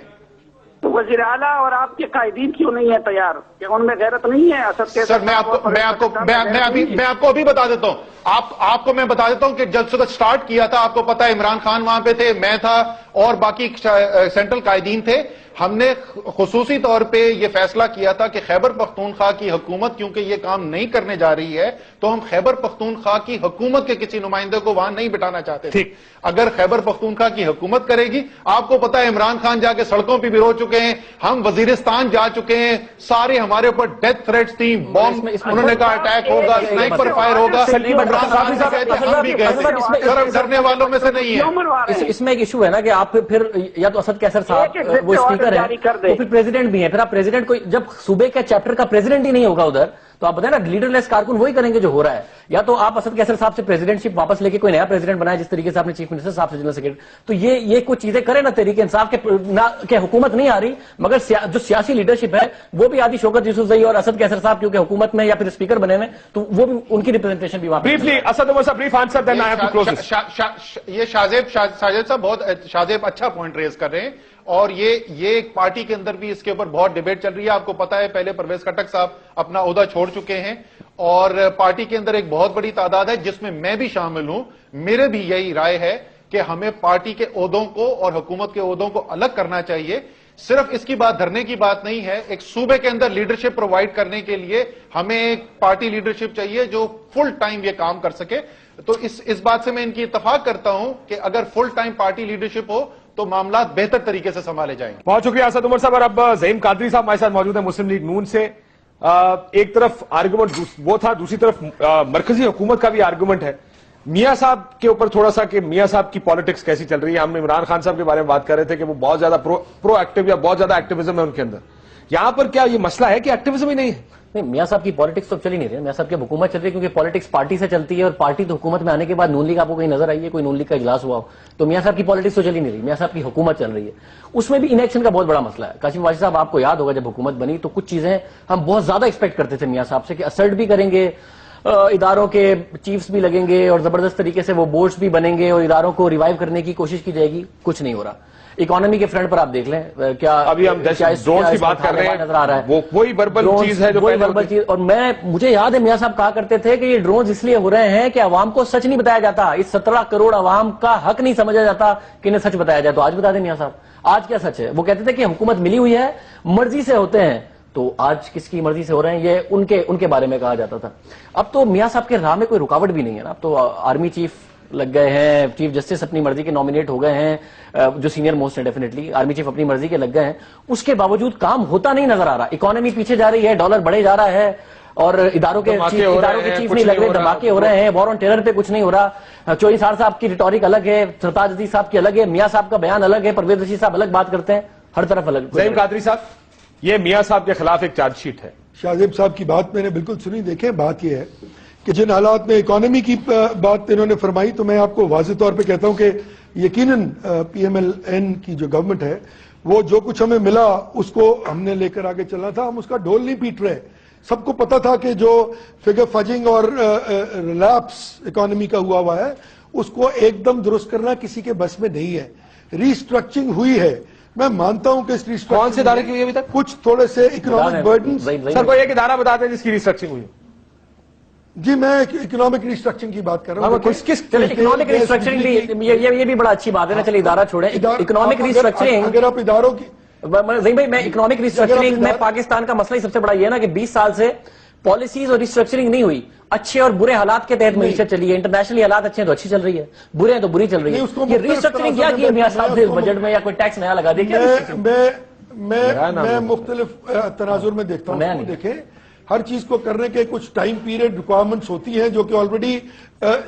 تو وزیر اعلیٰ اور آپ کے قائدین کیوں نہیں ہے تیار؟ کیا ان میں غیرت نہیں ہے؟ اسد کے سر میں آپ کو ابھی بتا دیتا ہوں. آپ کو میں بتا دیتا ہوں کہ جب سے سٹارٹ کیا تھا آپ کو پتا ہے عمران خان وہاں پہ تھے, میں تھا اور باقی سینٹرل قائدین تھے. ہم نے خصوصی طور پہ یہ فیصلہ کیا تھا کہ خیبر پختونخوا کی حکومت کیونکہ یہ کام نہیں کرنے جا رہی ہے تو ہم خیبر پختونخوا کی حکومت کے کسی نمائندے کو وہاں نہیں بٹھانا چاہتے تھے. اگر خیبر پختونخوا کی حکومت کرے گی, آپ کو پتا ہے عمران خان جا کے سڑکوں پہ بھی رو چکے ہیں, ہم وزیرستان جا چکے ہیں, سارے ہمارے اوپر ڈیتھ تھریٹس تھی, بم انہوں نے کہا اٹیک ہوگا, سنائپر فائر ہوگا. عمران خان بھی گئے تھے, ہم بھی گئے تھے, سر ڈرنے والوں میں سے نہیں ہے. اس میں ایک ایشو ہے نا کہ آپ پھر یا تو اسد کیسر صاحب وہ اسپیکر ہیں تو پھر پریزیڈنٹ بھی ہیں, پھر آپ پریزیڈنٹ کو جب صوبے کے چیپٹر کا پریزیڈنٹ ہی نہیں ہوگا ادھر تو آپ بتائیں نا لیڈر لیس کارکن وہی کریں گے جو ہو رہا ہے. یا تو آپ اسد کیسر صاحب سے پریزیڈنٹ شپ واپس لے کے کوئی نیا پریزیڈنٹ بنائے جس طریقے سے آپ نے چیف منسٹر صاحب سے جنرل سیکرٹری, تو یہ کچھ چیزیں کریں نا تحریک انصاف کے حکومت نہیں آ رہی مگر جو سیاسی لیڈرشپ ہے وہ بھی آدھی شوکت یوسفزئی اور اسد کیسر صاحب کیونکہ حکومت میں یا پھر اسپیکر بنے ہوئے تو وہ بھی ان کی ریپرزنٹیشن بھی briefly اسد عمر صاحب brief answer then I have to close this. یہ شاہزیب صاحب بہت شاہزیب اچھا پوائنٹ ریز کر رہے ہیں اور یہ پارٹی کے اندر بھی اس کے اوپر بہت ڈیبیٹ چل رہی ہے. آپ کو پتا ہے پہلے پرویز خٹک صاحب اپنا عہدہ چھوڑ چکے ہیں اور پارٹی کے اندر ایک بہت بڑی تعداد ہے جس میں میں بھی شامل ہوں. میرے بھی یہی رائے ہے کہ ہمیں پارٹی کے عہدوں کو اور حکومت کے عہدوں کو الگ کرنا چاہیے. صرف اس کی بات دھرنے کی بات نہیں ہے, ایک صوبے کے اندر لیڈرشپ پرووائڈ کرنے کے لیے ہمیں ایک پارٹی لیڈرشپ چاہیے جو فل ٹائم یہ کام کر سکے. تو اس بات سے میں ان کی اتفاق کرتا ہوں کہ اگر فل ٹائم پارٹی لیڈرشپ ہو تو معاملات بہتر طریقے سے سنبھالے جائیں گے. بہت شکریہ اسد عمر صاحب. اور اب زعیم قادری صاحب ہمارے ساتھ موجود ہیں مسلم لیگ نون سے. ایک طرف آرگومنٹ وہ تھا, دوسری طرف مرکزی حکومت کا بھی آرگومنٹ ہے. میاں صاحب کے اوپر تھوڑا سا کہ میاں صاحب کی پالیٹکس کیسی چل رہی ہے. ہم عمران خان صاحب کے بارے میں بات کر رہے تھے کہ وہ بہت زیادہ پرو ایکٹیو یا بہت زیادہ ایکٹیویزم ہے ان کے اندر. یہاں پر کیا یہ مسئلہ ہے کہ ایکٹیویزم ہی نہیں ہے؟ نہیں, میاں صاحب کی پالیٹکس تو چل ہی نہیں رہی. میاں صاحب کی حکومت چل رہی ہے کیونکہ پالیٹکس پارٹی سے چلتی ہے اور پارٹی تو حکومت میں آنے کے بعد نون لیگ آپ کو کہیں نظر آئی ہے, کوئی نون لیگ کا اجلاس ہوا ہو تو میاں صاحب کی پالیٹکس تو چل ہی نہیں رہی. میاں صاحب کی حکومت چل رہی ہے, اس میں بھی انیکشن کا بہت بڑا مسئلہ ہے. کاشم واجد صاحب آپ کو یاد ہوگا جب حکومت بنی تو کچھ چیزیں ہم بہت زیادہ ایکسپیکٹ کرتے تھے میاں صاحب سے کہ اسرٹ بھی کریں گے, اداروں کے چیفز بھی لگیں گے اور زبردست طریقے سے وہ بورڈز بھی بنیں گے اور اداروں کو ریوائیو کرنے کی کوشش کی جائے گی. کچھ نہیں ہو رہا. اکانومی کے فرنٹ پر آپ دیکھ لیں کیا ابھی ہم ڈرون کی بات کر رہے ہیں, نظر آ رہا ہے وہی وربل چیز ہے جو وربل چیز. اور مجھے یاد ہے میاں صاحب کہا کرتے تھے کہ یہ ڈرونز اس لیے ہو رہے ہیں کہ عوام کو سچ نہیں بتایا جاتا, اس 17 کروڑ عوام کا حق نہیں سمجھا جاتا کہ انہیں سچ بتایا جائے. تو آج بتا دیں میاں صاحب آج کیا سچ ہے. وہ کہتے تھے کہ حکومت ملی ہوئی ہے, مرضی سے ہوتے ہیں, تو آج کس کی مرضی سے ہو رہے ہیں یہ ان کے بارے میں کہا جاتا تھا. اب تو میاں صاحب کے راہ میں کوئی رکاوٹ بھی نہیں ہے نا. اب تو آرمی چیف لگ گئے ہیں, چیف جسٹس اپنی مرضی کے نامینیٹ ہو گئے ہیں, جو سینئر موسٹ ہیں ڈیفینیٹلی آرمی چیف اپنی مرضی کے لگ گئے ہیں. اس کے باوجود کام ہوتا نہیں نظر آ رہا. اکانومی پیچھے جا رہی ہے, ڈالر بڑھے جا رہا ہے اور اداروں کے چیف نہیں لگ رہے, دھماکے ہو رہے ہیں, وار آن ٹیرر پہ کچھ نہیں ہو رہا. چوہی صاحب کی ریٹورک الگ ہے, سرتاج عزیز صاحب کی الگ ہے, میاں صاحب کا بیان الگ ہے, پرویز رشید صاحب الگ بات کرتے ہیں, ہر طرف الگ. زعیم قادری صاحب یہ میاں صاحب کے خلاف ایک چارج شیٹ ہے. شاہزیب صاحب کی بات میں نے بالکل سنی. دیکھیں بات یہ ہے کہ جن حالات میں اکانومی کی بات انہوں نے فرمائی تو میں آپ کو واضح طور پہ کہتا ہوں کہ یقیناً پی ایم ایل این کی جو گورنمنٹ ہے وہ جو کچھ ہمیں ملا اس کو ہم نے لے کر آگے چلنا تھا. ہم اس کا ڈھول نہیں پیٹ رہے. سب کو پتا تھا کہ جو فگر فجنگ اور ریلیپس اکانومی کا ہوا ہے اس کو ایک دم درست کرنا کسی کے بس میں نہیں ہے. ریسٹرکچرنگ ہوئی ہے, میں مانتا ہوں کہ اس ریسٹرکچرنگ کون سے ادارے کی ہوئی ابھی تک؟ کچھ تھوڑے سے اکنامک برڈن. سر کوئی ایک ادارہ بتاتے ہیں جس کی ریسٹرکچرنگ ہوئی؟ جی میں اکنامک ریسٹرکچرنگ کی بات کر رہا ہوں. اکنامک ریسٹرکچرنگ یہ بھی بڑا اچھی بات ہے نا. چلیے ادارہ چھوڑیں, اکنامک ریسٹرکچرنگ اگر آپ اداروں کی زین بھائی میں اکنامک ریسٹرکچرنگ میں پاکستان کا مسئلہ ہی سب سے بڑا یہ ہے نا کہ 20 سال سے پالیسیز اور ریسٹرکچرنگ نہیں ہوئی. اچھے اور برے حالات کے تحت معیشت چلی ہے. انٹرنیشنل حالات اچھے ہیں تو اچھی چل رہی ہے, برے ہیں تو بری چل رہی ہے. یہ ریسٹرکچرنگ کیا کی ہے میاں صاحب نے بجٹ میں, یا کوئی ٹیکس نیا لگا دیا؟ میں مختلف تناظر میں دیکھتا ہوں. دیکھیں ہر چیز کو کرنے کے کچھ ٹائم پیریڈ ریکوائرمنٹس ہوتی ہیں جو کہ آلریڈی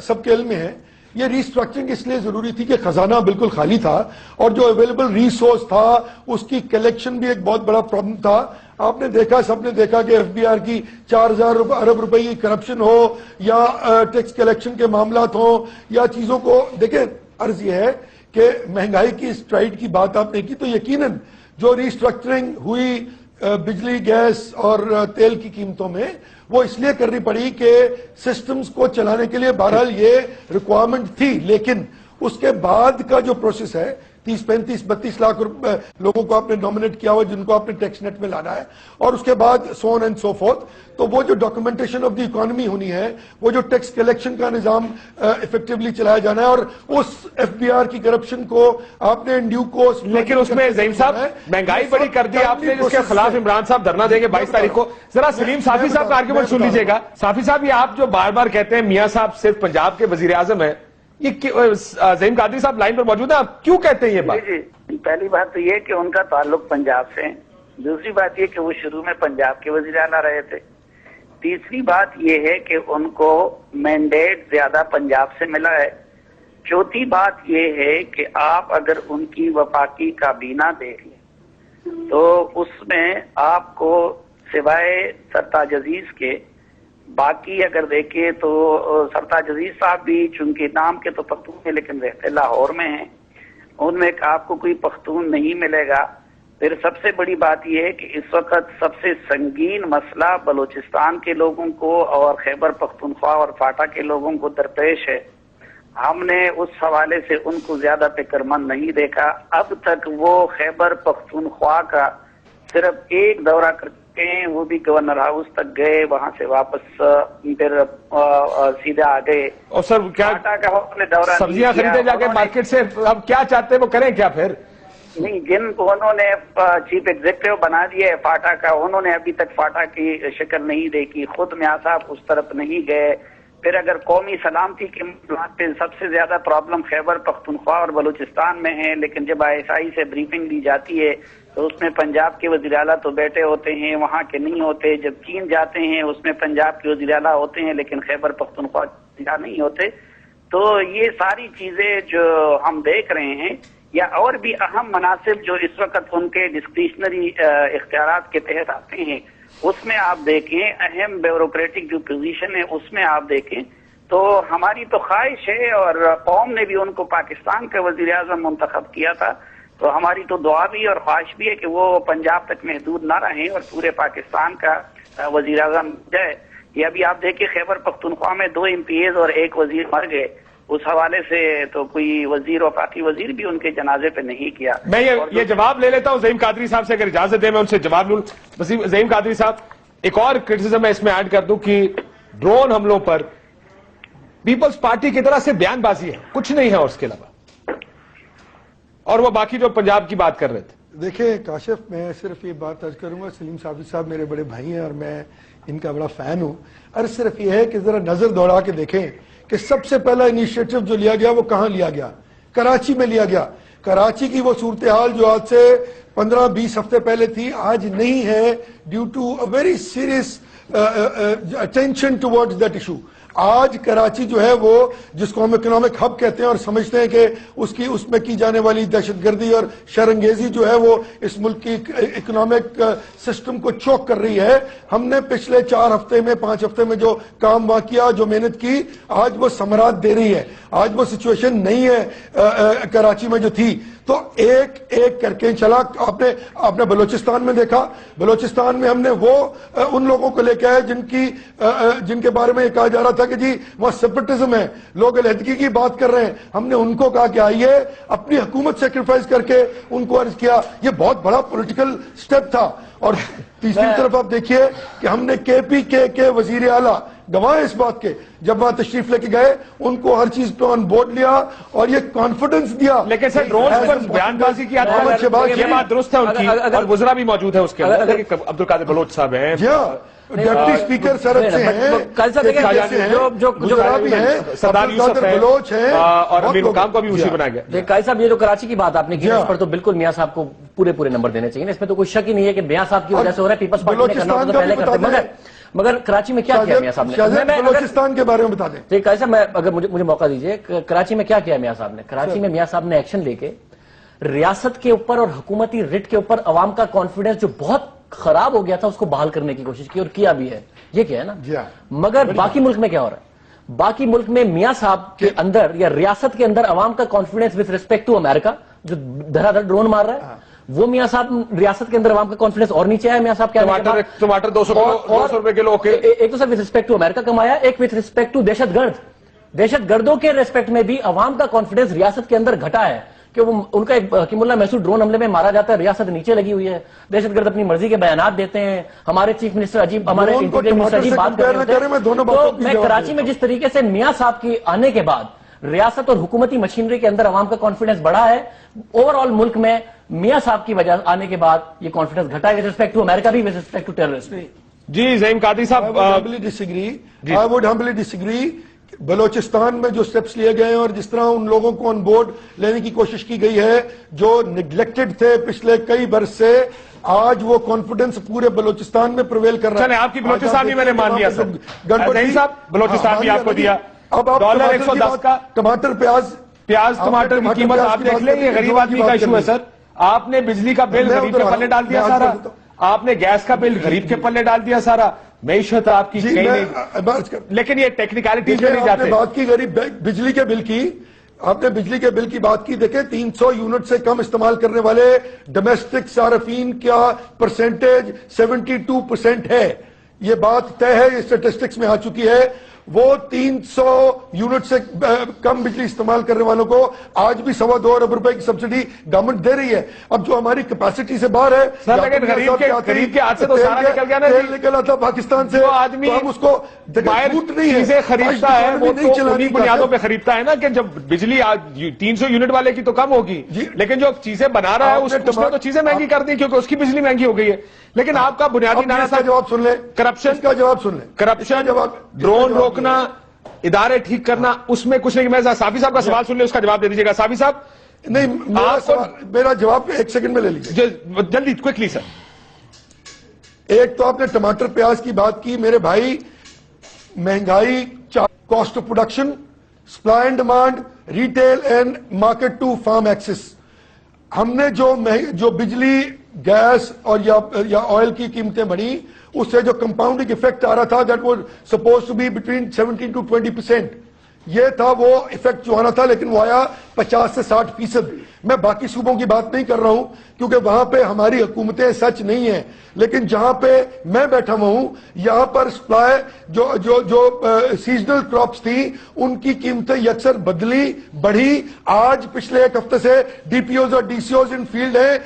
سب کے علم میں ہے. یہ ریسٹرکچرنگ اس لیے ضروری تھی کہ خزانہ بالکل خالی تھا اور جو اویلیبل ریسورس تھا اس کی کلیکشن بھی ایک بہت بڑا پرابلم تھا. آپ نے دیکھا, سب نے دیکھا کہ ایف بی آر کی 4000 ارب روپے کی کرپشن ہو یا ٹیکس کلیکشن کے معاملات ہوں یا چیزوں کو دیکھیں. عرض یہ ہے کہ مہنگائی کی اسٹرائڈ کی بات آپ نے کی تو یقیناً جو ریسٹرکچرنگ ہوئی بجلی گیس اور تیل کی قیمتوں میں وہ اس لیے کرنی پڑی کہ سسٹمز کو چلانے کے لیے بہرحال یہ ریکوائرمنٹ تھی, لیکن اس کے بعد کا جو پروسیس ہے 30, 35, 32 لاکھ لوگوں کو آپ نے نامنیٹ کیا ہوا جن کو آپ نے ٹیکس نیٹ میں لانا ہے, اور اس کے بعد سو آن اینڈ سو فورتھ. تو وہ جو ڈاکومنٹیشن آف دی اکانومی ہونی ہے, وہ جو ٹیکس کلیکشن کا نظام افیکٹولی چلایا جانا ہے, اور اس ایف بی آر کی کرپشن کو آپ نے ڈیو کوسٹ. لیکن اس میں زعیم صاحب مہنگائی بڑی کر دی آپ نے, جس کے خلاف عمران صاحب دھرنا دیں گے 22 تاریخ کو. ذرا سلیم صافی صاحب کا آرگومنٹ سن لیجیے گا. صافی صاحب, یہ آپ جو بار بار کہتے ہیں میاں صاحب صرف پنجاب کے وزیر اعظم ہیں, یہ زعیم قادری صاحب لائن پر موجود ہیں, آپ کیوں کہتے ہیں یہ بات؟ جی, پہلی بات تو یہ کہ ان کا تعلق پنجاب سے ہے. دوسری بات یہ کہ وہ شروع میں پنجاب کے وزیر اعلیٰ رہے تھے. تیسری بات یہ ہے کہ ان کو مینڈیٹ زیادہ پنجاب سے ملا ہے. چوتھی بات یہ ہے کہ آپ اگر ان کی وفاقی کابینہ دیکھ لیں تو اس میں آپ کو سوائے سرتاج عزیز کے باقی اگر دیکھیں تو سرتاج عزیز صاحب بھی چونکہ نام کے تو پختون ہیں لیکن رہتے لاہور میں ہیں, ان میں آپ کو کوئی پختون نہیں ملے گا. پھر سب سے بڑی بات یہ ہے کہ اس وقت سب سے سنگین مسئلہ بلوچستان کے لوگوں کو اور خیبر پختونخوا اور فاٹا کے لوگوں کو درپیش ہے. ہم نے اس حوالے سے ان کو زیادہ فکر مند نہیں دیکھا. اب تک وہ خیبر پختونخوا کا صرف ایک دورہ کرتے ہیں, وہ بھی گورنر ہاؤس تک گئے, وہاں سے واپس پھر سیدھا آ گئے. اور سر کیا سبزیاں خریدے جا کے مارکیٹ سے, اب کیا چاہتے ہیں وہ کریں کیا پھر؟ نہیں, جن کو انہوں نے چیف ایگزیکٹو بنا دیا ہے فاٹا کا, انہوں نے ابھی تک فاٹا کی شکل نہیں دیکھی. خود میاں صاحب اس طرف نہیں گئے. پھر اگر قومی سلامتی کے معاملات پہ سب سے زیادہ پرابلم خیبر پختونخوا اور بلوچستان میں ہے, لیکن جب ISI سے بریفنگ دی جاتی ہے تو اس میں پنجاب کے وزیر اعلیٰ تو بیٹھے ہوتے ہیں, وہاں کے نہیں ہوتے. جب چین جاتے ہیں اس میں پنجاب کے وزیر اعلیٰ ہوتے ہیں لیکن خیبر پختونخوا نہیں ہوتے. تو یہ ساری چیزیں جو ہم دیکھ رہے ہیں, یا اور بھی اہم مناصب جو اس وقت ان کے ڈسکریشنری اختیارات کے تحت آتے ہیں, اس میں آپ دیکھیں اہم بیوروکریٹک جو پوزیشن ہے اس میں آپ دیکھیں تو ہماری تو خواہش ہے, اور قوم نے بھی ان کو پاکستان کا وزیر اعظم منتخب کیا تھا, تو ہماری تو دعا بھی اور خواہش بھی ہے کہ وہ پنجاب تک محدود نہ رہیں اور پورے پاکستان کا وزیر اعظم جائے. یہ ابھی آپ دیکھیں خیبر پختونخوا میں 2 MPs اور 1 وزیر مر گئے. اس حوالے سے تو کوئی وزیر وفاقی وزیر بھی ان کے جنازے پہ نہیں کیا. میں یہ جواب لے لیتا ہوں زعیم قادری صاحب سے, اگر اجازت دیں میں ان سے جواب لوں. زعیم قادری صاحب, ایک اور کرٹیسزم میں اس میں ایڈ کر دوں کہ ڈرون حملوں پر پیپلز پارٹی کی طرح سے بیان بازی ہے, کچھ نہیں ہے اور اس کے علاوہ, اور وہ باقی جو پنجاب کی بات کر رہے تھے. دیکھیں کاشف, میں صرف یہ بات عرض کروں گا, سلیم صافی صاحب میرے بڑے بھائی ہیں اور میں ان کا بڑا فین ہوں. عرض صرف یہ ہے کہ ذرا نظر دوڑا کے دیکھیں کہ سب سے پہلا انیشیٹو جو لیا گیا وہ کہاں لیا گیا؟ کراچی میں لیا گیا. کراچی کی وہ صورتحال جو آج سے 15-20 ہفتے پہلے تھی آج نہیں ہے, due to a very serious attention towards that issue. آج کراچی جو ہے وہ جس کو ہم اکنامک ہب کہتے ہیں اور سمجھتے ہیں کہ اس میں کی جانے والی دہشت گردی اور شرانگیزی جو ہے وہ اس ملک کی اکنامک سسٹم کو چوک کر رہی ہے. ہم نے پچھلے 4 ہفتے میں 5 ہفتے میں جو کام وہاں کیا, جو محنت کی, آج وہ ثمرات دے رہی ہے. آج وہ سچویشن نہیں ہے کراچی میں جو تھی. تو ایک ایک کر کے چلا. آپ نے بلوچستان میں دیکھا, بلوچستان میں ہم نے وہ ان لوگوں کو لے کے آئے جن کے بارے میں یہ کہا جا رہا تھا کہ جی وہاں سیپریٹزم ہے, لوگ علیحدگی کی بات کر رہے ہیں. ہم نے ان کو کہا کہ آئیے, اپنی حکومت سیکریفائز کر کے ان کو عرض کیا. یہ بہت بڑا پولیٹیکل سٹیپ تھا. اور تیسری طرف آپ دیکھیے کہ ہم نے KPK کے وزیر اعلیٰ گواہ اس بات کے, جب وہاں تشریف لے کے گئے ان کو ہر چیز پہ آن بورڈ لیا اور یہ کانفیڈنس دیا. لیکن سر ڈرون پر بیان بازی کی یہ بات درست ہے ان کی, اور وزرا بھی موجود ہے اس کے اندر. عبد القادر بلوچ صاحب ہیں, ڈپٹی اسپیکر سرحد سے ہیں, سردار یوسف بلوچ ہیں, اور امیر مقام کو بھی اسی بنا گیا. قائد صاحب, یہ جو کراچی کی بات آپ نے کی اس پر تو بالکل میاں صاحب کو پورے نمبر دینے چاہیے. اس میں تو کوئی شک ہی نہیں ہے کہ میاں صاحب کی وجہ سے ہو رہا ہے. پیپلز پارٹی نے کرنا ہوتا پہلے کرتے, مگر کراچی میں کیا کیا میاں صاحب نے؟ بلوچستان کے بارے میں بتا دیں. قائد صاحب, اگر مجھے موقع دیجیے, کراچی میں کیا کیا میاں صاحب نے؟ کراچی میں میاں صاحب نے ایکشن لے کے ریاست کے اوپر اور حکومتی رٹ کے اوپر عوام کا کانفیڈنس جو بہت خراب ہو گیا تھا اس کو بحال کرنے کی کوشش کی, اور کیا بھی ہے. یہ کیا ہے نا. مگر باقی ملک میں کیا ہو رہا ہے؟ باقی ملک میں میاں صاحب کے اندر یا ریاست کے اندر عوام کا کانفیڈنس وتھ ریسپیکٹ ٹو امریکہ جو دھڑا دھڑ ڈرون مار رہا ہے, وہ میاں صاحب ریاست کے اندر عوام کا کانفیڈنس اور نیچے ہے. میاں صاحب کیا ٹماٹر 200 روپے کلو, ایک تو سر وتھ ریسپیکٹ ٹو امریکہ کمایا, ایک وتھ ریسپیکٹ ٹو دہشت گرد. دہشت گردوں کے ریسپیکٹ میں بھی عوام کا کانفیڈنس ریاست کے اندر گھٹا ہے کہ وہ ان کا ایک حکیم اللہ محسود ڈرون حملے میں مارا جاتا ہے, ریاست نیچے لگی ہوئی ہے, دہشت گرد اپنی مرضی کے بیانات دیتے ہیں, ہمارے چیف منسٹر عجیب, ہمارے انٹیریئر منسٹر عجیب بات کرتے ہیں. تو میں کراچی میں جس طریقے سے میاں صاحب کی آنے کے بعد ریاست اور حکومتی مشینری کے اندر عوام کا کانفیڈنس بڑھا ہے, اوور آل ملک میں میاں صاحب کی وجہ آنے کے بعد یہ کانفیڈنس گھٹا ہے ود ریسپیکٹ ٹو امریکہ بھی ود ریسپیکٹ ٹو ٹیررسٹ. جی زعیم قادری صاحب, I would humbly disagree. Balochistan میں جو سٹیپس لیے گئے ہیں اور جس طرح ان لوگوں کو آن بورڈ لینے کی کوشش کی گئی ہے جو نگلیکٹڈ تھے پچھلے کئی برس سے, آج وہ کانفیڈنس پورے بلوچستان میں پرویل کر رہا ہے. چلیں آپ کی بلوچستان بھی میں نے مان لیا سر, زعیم صاحب بلوچستان بھی آپ کو دیا. اب آپ $110 کا ٹماٹر پیاز ٹماٹر کی قیمت آپ دیکھ لیں, یہ غریب آدمی کا ایشو ہے سر. آپ نے بجلی کا بل غریب کے پلے ڈال دیا سارا, آپ نے گیس کا بل غریب کے پلے ڈال دیا سارا, معیشت آپ کی کہیں نہیں. لیکن یہ ٹیکنیکلٹیز میں نہیں جاتے. آپ نے بات کی غریب بجلی کے بل کی, آپ نے بجلی کے بل کی بات کی. دیکھیں 300 یونٹ سے کم استعمال کرنے والے ڈومیسٹک صارفین کا پرسنٹیج 72% ہے. یہ بات طے ہے, یہ اسٹیٹسٹکس میں آ چکی ہے. وہ 300 یونٹ سے کم بجلی استعمال کرنے والوں کو آج بھی $2.25 ارب کی سبسڈی گورنمنٹ دے رہی ہے. اب جو ہماری کیپیسٹی سے باہر ہے سر, لیکن غریب کے ہاتھ سے تو سارا نکل گیا نا. تیل نکلا تھا پاکستان سے, جو آدمی ہم اس کو چیزیں خریدتا ہے وہ تو انہی بنیادوں پہ خریدتا ہے نا کہ جب بجلی 300 یونٹ والے کی تو کم ہوگی, لیکن جو چیزیں بنا رہا ہے اس نے تو چیزیں مہنگی کر دی کیونکہ اس کی بجلی مہنگی ہو گئی ہے. لیکن آپ کا بنیادی نعرہ تھا, جواب سن لیں, کرپشن کا جواب سن لیں, کرپشن, ڈرون روکنا, ادارے ٹھیک کرنا, اس میں کچھ نہیں. میں صافی صاحب کا سوال سن لیں, اس کا جواب دے دیجیے گا. صافی صاحب نہیں, میرا جواب 1 سیکنڈ میں لے لیجیے جلدی کوئکلی سر. ایک تو آپ نے ٹماٹر پیاز کی بات کی میرے بھائی, مہنگائی, cost of production, supply and demand, retail and market to farm access. ہم نے جو بجلی, گیس اور یا آئل کی قیمتیں بڑھی, اس سے جو کمپاؤنڈنگ افیکٹ آ رہا تھا that was suppose to be between 17 to 20%. یہ تھا وہ افیکٹ جو آنا تھا, لیکن وہ آیا 50 سے 60%. میں باقی صوبوں کی بات نہیں کر رہا ہوں کیونکہ وہاں پہ ہماری حکومتیں سچ نہیں ہیں, لیکن جہاں پہ میں بیٹھا ہوا ہوں یہاں پر سپلائی جو سیزنل کراپس تھی ان کی قیمتیں یکسر بدلی, بڑھی. آج پچھلے 1 ہفتے سے ڈی پی اوز اور D C Os in field ہیں.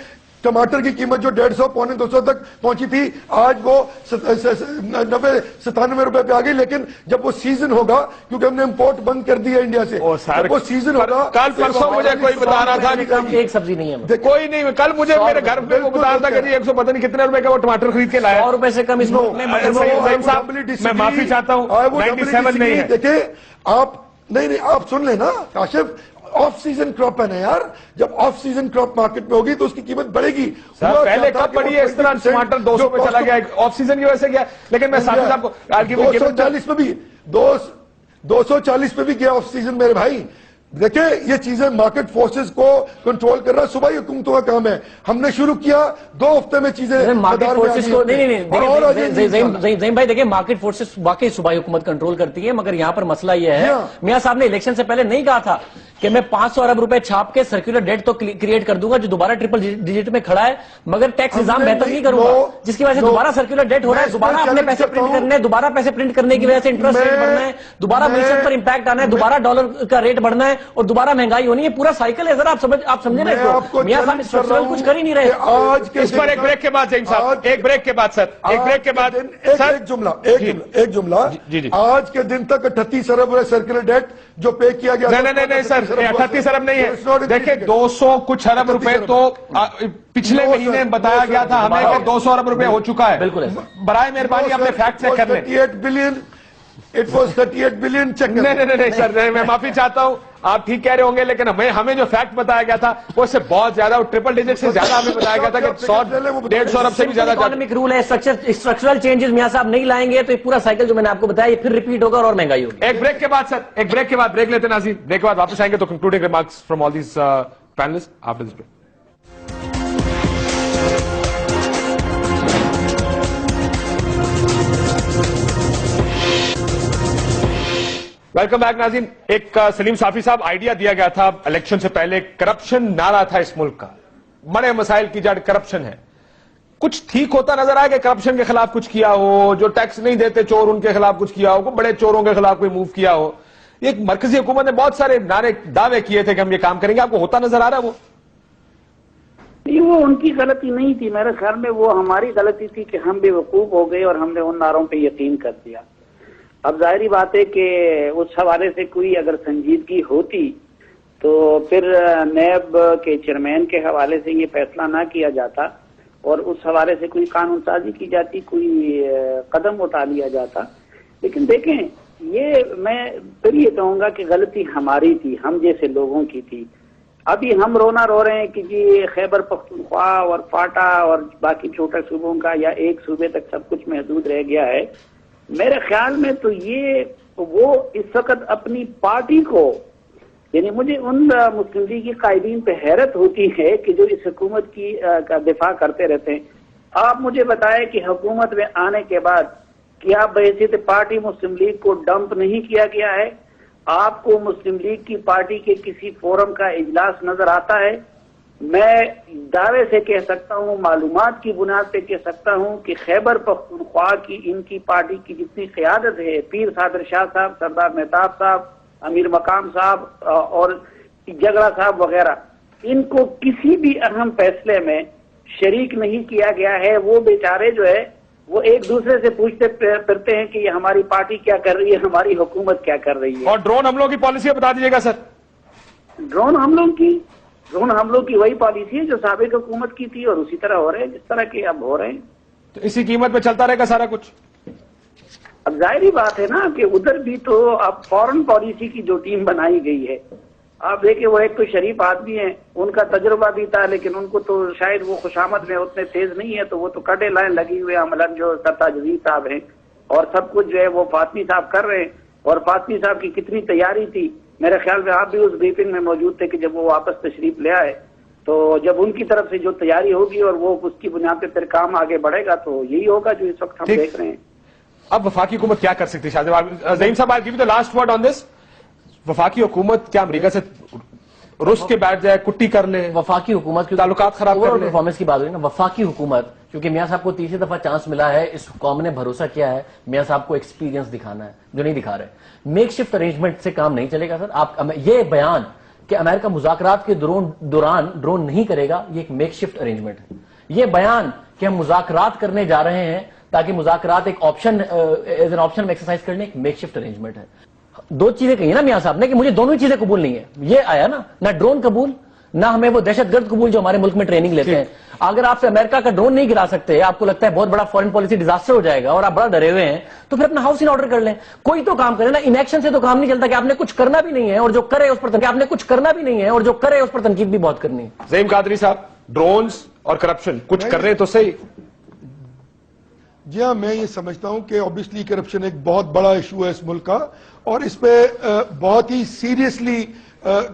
ٹماٹر کی قیمت جو 150 پونے 200 تک پہنچی تھی آج وہ 97 روپے پہ آ گئی. لیکن جب وہ سیزن ہوگا, کیونکہ ہم نے امپورٹ بند کر دی ہے انڈیا سے, جب وہ سیزن ہوگا. کل پرسوں مجھے کوئی بتا رہا تھا کہ ایک سبزی نہیں ہے, کوئی نہیں. کل مجھے میرے گھر پہ وہ بتا رہا تھا کہ 100 پتہ نہیں کتنے روپے کا وہ ٹماٹر خرید کے لایا. 100 روپے سے کم اس میں معافی چاہتا ہوں, 97 نہیں ہے. دیکھیں آپ, نہیں آپ سن لیں نا کاشف, آف سیزن کراپ ہے نا یار. جب آف سیزن کراپ مارکیٹ میں ہوگی تو اس کی قیمت بڑھے گی. پہلے کب بڑھی ہے اس طرح ٹماٹر 200 پہ چلا گیا آف سیزن کی وجہ سے گیا. لیکن میں صاحب صاحب کو 240 پہ بھی 240 پہ بھی گیا آف سیزن میرے بھائی. دیکھیں یہ چیزیں مارکیٹ فورسز کو کنٹرول کر رہا صوبائی حکومتوں کا کام ہے. ہم نے شروع کیا 2 ہفتے میں چیزیں مارکیٹ فورسز کو, نہیں زعیم بھائی دیکھیں مارکیٹ فورسز واقعی صوبائی حکومت کنٹرول کرتی ہے, مگر یہاں پر مسئلہ یہ ہے, میاں صاحب نے الیکشن سے پہلے نہیں کہا تھا کہ میں 500 ارب روپے چھاپ کے سرکولر ڈیٹ تو کریٹ کر دوں گا جو دوبارہ ٹرپل ڈیجٹ میں کھڑا ہے, مگر ٹیکس نظام بہتر نہیں کروں گا, جس کی وجہ سے دوبارہ سرکولر ڈیٹ ہو رہا ہے, دوبارہ اپنے پیسے پرنٹ کرنے, دوبارہ پیسے پرنٹ کرنے کی وجہ سے انٹرسٹ ریٹ بڑھنا ہے, دوبارہ معیشت پر امپیکٹ آنا ہے, دوبارہ ڈالر کا ریٹ بڑھنا ہے اور دوبارہ مہنگائی ہونی ہے. پورا سائیکل ہے, ذرا آپ سمجھیں نا اس کو. میاں صاحب اسٹرکچرل کچھ کر ہی نہیں رہے. آج اس پر ایک بریک کے بعد زعیم صاحب, ایک بریک کے بعد سر, ایک بریک کے بعد ایک جملہ, آج کے دن تک 38 ارب سرکولر ڈیٹ جو پے کیا گیا. نہیں سر, 38 ارب نہیں ہے. دیکھیں 200 کچھ ارب روپے تو پچھلے مہینے بتایا گیا تھا ہمیں کہ 200 ارب روپے ہو چکا ہے. بالکل, برائے مہربانی اپنے فیکٹ چیک کر لیں. 38 billion, it was 38 billion check. نہیں سر, میں معافی چاہتا ہوں, آپ ٹھیک کہہ رہے ہوں گے, لیکن ہمیں جو فیکٹ بتایا گیا تھا وہ اس سے بہت زیادہ, ٹرپل ڈیجٹ سے زیادہ ہمیں بتایا گیا تھا کہ 150 ارب سے بھی زیادہ. اکانومک رول ہے, اسٹرکچرل چینجز میاں صاحب نہیں لائیں گے تو یہ پورا سائیکل جو میں نے آپ کو بتایا یہ پھر ریپیٹ ہوگا اور مہنگائی ہوگی. ایک بریک کے بعد سر, ایک بریک کے بعد بریک لیتے ہیں ناظرین, بریک کے بعد واپس آئیں گے تو concluding remarks from all these panellist after this break. Welcome back ناظرین. ایک سلیم صافی صاحب آئیڈیا دیا گیا تھا الیکشن سے پہلے, کرپشن نعرہ تھا اس ملک کا, بڑے مسائل کی جڑ کرپشن ہے. کچھ ٹھیک ہوتا نظر آئے کہ کرپشن کے خلاف کچھ کیا ہو, جو ٹیکس نہیں دیتے چور ان کے خلاف کچھ کیا ہو, بڑے چوروں کے خلاف کوئی موو کیا ہو, ایک مرکزی حکومت نے بہت سارے دعوے کیے تھے کہ ہم یہ کام کریں گے، آپ کو ہوتا نظر آ رہا ہے وہ؟ نہیں، وہ ان کی غلطی نہیں تھی، میرے خیال میں وہ ہماری غلطی تھی کہ ہم بے وقوف ہو گئے اور ہم نے ان نعروں پہ یقین کر دیا۔ اب ظاہری بات ہے کہ اس حوالے سے کوئی اگر سنجیدگی ہوتی تو پھر نیب کے چیئرمین کے حوالے سے یہ فیصلہ نہ کیا جاتا اور اس حوالے سے کوئی قانون سازی کی جاتی، کوئی قدم اٹھا لیا جاتا۔ لیکن دیکھیں، یہ میں پھر یہ کہوں گا کہ غلطی ہماری تھی، ہم جیسے لوگوں کی تھی۔ ابھی ہم رونا رو رہے ہیں کہ جی خیبر پختونخوا اور فاٹا اور باقی چھوٹے صوبوں کا یا ایک صوبے تک سب کچھ محدود رہ گیا ہے۔ میرے خیال میں تو یہ وہ اس وقت اپنی پارٹی کو، یعنی مجھے ان مسلم لیگ کی قائدین پہ حیرت ہوتی ہے کہ جو اس حکومت کی کا دفاع کرتے رہتے ہیں۔ آپ مجھے بتائیں کہ حکومت میں آنے کے بعد کیا بحیثیت پارٹی مسلم لیگ کو ڈمپ نہیں کیا گیا ہے؟ آپ کو مسلم لیگ کی پارٹی کے کسی فورم کا اجلاس نظر آتا ہے؟ میں دعوے سے کہہ سکتا ہوں، معلومات کی بنیاد پہ کہہ سکتا ہوں کہ خیبر پختونخوا کی ان کی پارٹی کی جتنی قیادت ہے، پیر صادر شاہ صاحب، سردار مہتاب صاحب، امیر مقام صاحب اور جگڑا صاحب وغیرہ، ان کو کسی بھی اہم فیصلے میں شریک نہیں کیا گیا ہے۔ وہ بیچارے جو ہے وہ ایک دوسرے سے پوچھتے پھرتے ہیں کہ یہ ہماری پارٹی کیا کر رہی ہے، ہماری حکومت کیا کر رہی ہے۔ اور ڈرون حملوں کی پالیسی بتا دیجیے گا سر۔ ڈرون حملوں کی وہی پالیسی ہے جو سابق حکومت کی تھی اور اسی طرح ہو رہے ہیں جس طرح کے اب ہو رہے ہیں۔ تو اسی قیمت پہ چلتا رہے گا سارا کچھ؟ اب ظاہری بات ہے نا کہ ادھر بھی تو اب فورن پالیسی کی جو ٹیم بنائی گئی ہے، آپ دیکھیں وہ ایک تو شریف آدمی ہیں، ان کا تجربہ بھی تھا لیکن ان کو تو شاید وہ خوشامد میں اتنے تیز نہیں ہے، تو وہ تو کٹے لائن لگی ہوئے عملاً جو سرتاج عزیز صاحب ہیں، اور سب کچھ جو ہے وہ فاطمی صاحب کر رہے ہیں۔ اور فاطمی صاحب کی کتنی تیاری تھی، میرے خیال میں آپ بھی اس بریفنگ میں موجود تھے کہ جب وہ واپس تشریف لے آئے، تو جب ان کی طرف سے جو تیاری ہوگی اور وہ اس کی بنیاد پہ پھر کام آگے بڑھے گا تو یہی ہوگا جو اس وقت ہم دیکھ رہے ہیں۔ اب وفاقی حکومت کیا کر سکتی ہے؟ زعیم صاحب، I'll give you the last word on this۔ وفاقی حکومت کیا امریکہ سے رس کے بیٹھ جائے، کٹی کر لے، وفاقی حکومت کی تعلقات خراب کر لے؟ پرفارمنس کی بات ہوئی نا، وفاقی حکومت، کیونکہ میاں صاحب کو تیسری دفعہ چانس ملا ہے، اس قوم نے بھروسہ کیا ہے میاں صاحب کو ایکسپیرینس دکھانا ہے جو نہیں دکھا رہے۔ میک شفٹ ارینجمنٹ سے کام نہیں چلے گا سر۔ آپ یہ بیان کہ امریکہ مذاکرات کے دوران ڈرون نہیں کرے گا، یہ ایک میک شفٹ ارینجمنٹ ہے۔ یہ بیان کہ ہم مذاکرات کرنے جا رہے ہیں تاکہ مذاکرات ایک آپشن ایز این آپشن میں ایکسرسائز کرنے، ایک میک شفٹ ارینجمنٹ ہے۔ دو چیزیں کہی نا میاں صاحب نے کہ مجھے دونوں ہی چیزیں قبول نہیں ہے، یہ آیا نا، نہ ڈرون قبول نہ ہمیں وہ دہشت گرد قبول جو ہمارے ملک میں ٹریننگ لیتے ہیں۔ اگر آپ سے امریکہ کا ڈرون نہیں گرا سکتے، آپ کو لگتا ہے بہت بڑا فورن پالیسی ڈیزاسٹر ہو جائے گا اور آپ بڑا ڈرے ہوئے ہیں، تو پھر اپنا ہاؤس ان آرڈر کر لیں، کوئی تو کام کریں نا۔ انیکشن سے تو کام نہیں چلتا کہ آپ نے کچھ کرنا بھی نہیں ہے اور جو کرے اس پر تنقید بھی بہت کرنی ہے۔ زعیم قادری صاحب، ڈرونز اور کرپشن کچھ کر رہے ہیں تو صحیح۔ جی ہاں، میں یہ سمجھتا ہوں کہ اوبیسلی کرپشن ایک بہت بڑا ایشو ہے اس ملک کا اور اس پہ بہت ہی سیریسلی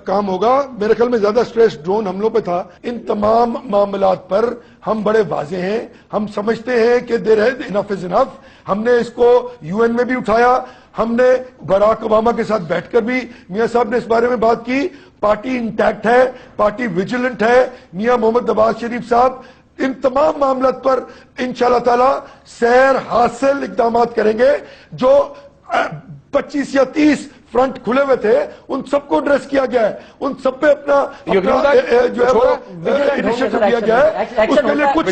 کام ہوگا۔ میرے خیال میں زیادہ سٹریس ڈرون حملوں پہ تھا۔ ان تمام معاملات پر ہم بڑے واضح ہیں، ہم سمجھتے ہیں کہ دیر ہے انف از انف۔ ہم نے اس کو UN میں بھی اٹھایا، ہم نے براک اوباما کے ساتھ بیٹھ کر بھی میاں صاحب نے اس بارے میں بات کی۔ پارٹی انٹیکٹ ہے، پارٹی ویجیلنٹ ہے۔ میاں محمد نواز شریف صاحب ان تمام معاملات پر انشاءاللہ تعالی سیر حاصل اقدامات کریں گے۔ جو 25 یا 30 فرنٹ کھلے ہوئے تھے ان سب کو ایڈریس کیا گیا ہے، ان سب پہ اپنا جو ہے وہ انیشیٹو کیا گیا ہے۔ اس کے لیے کچھ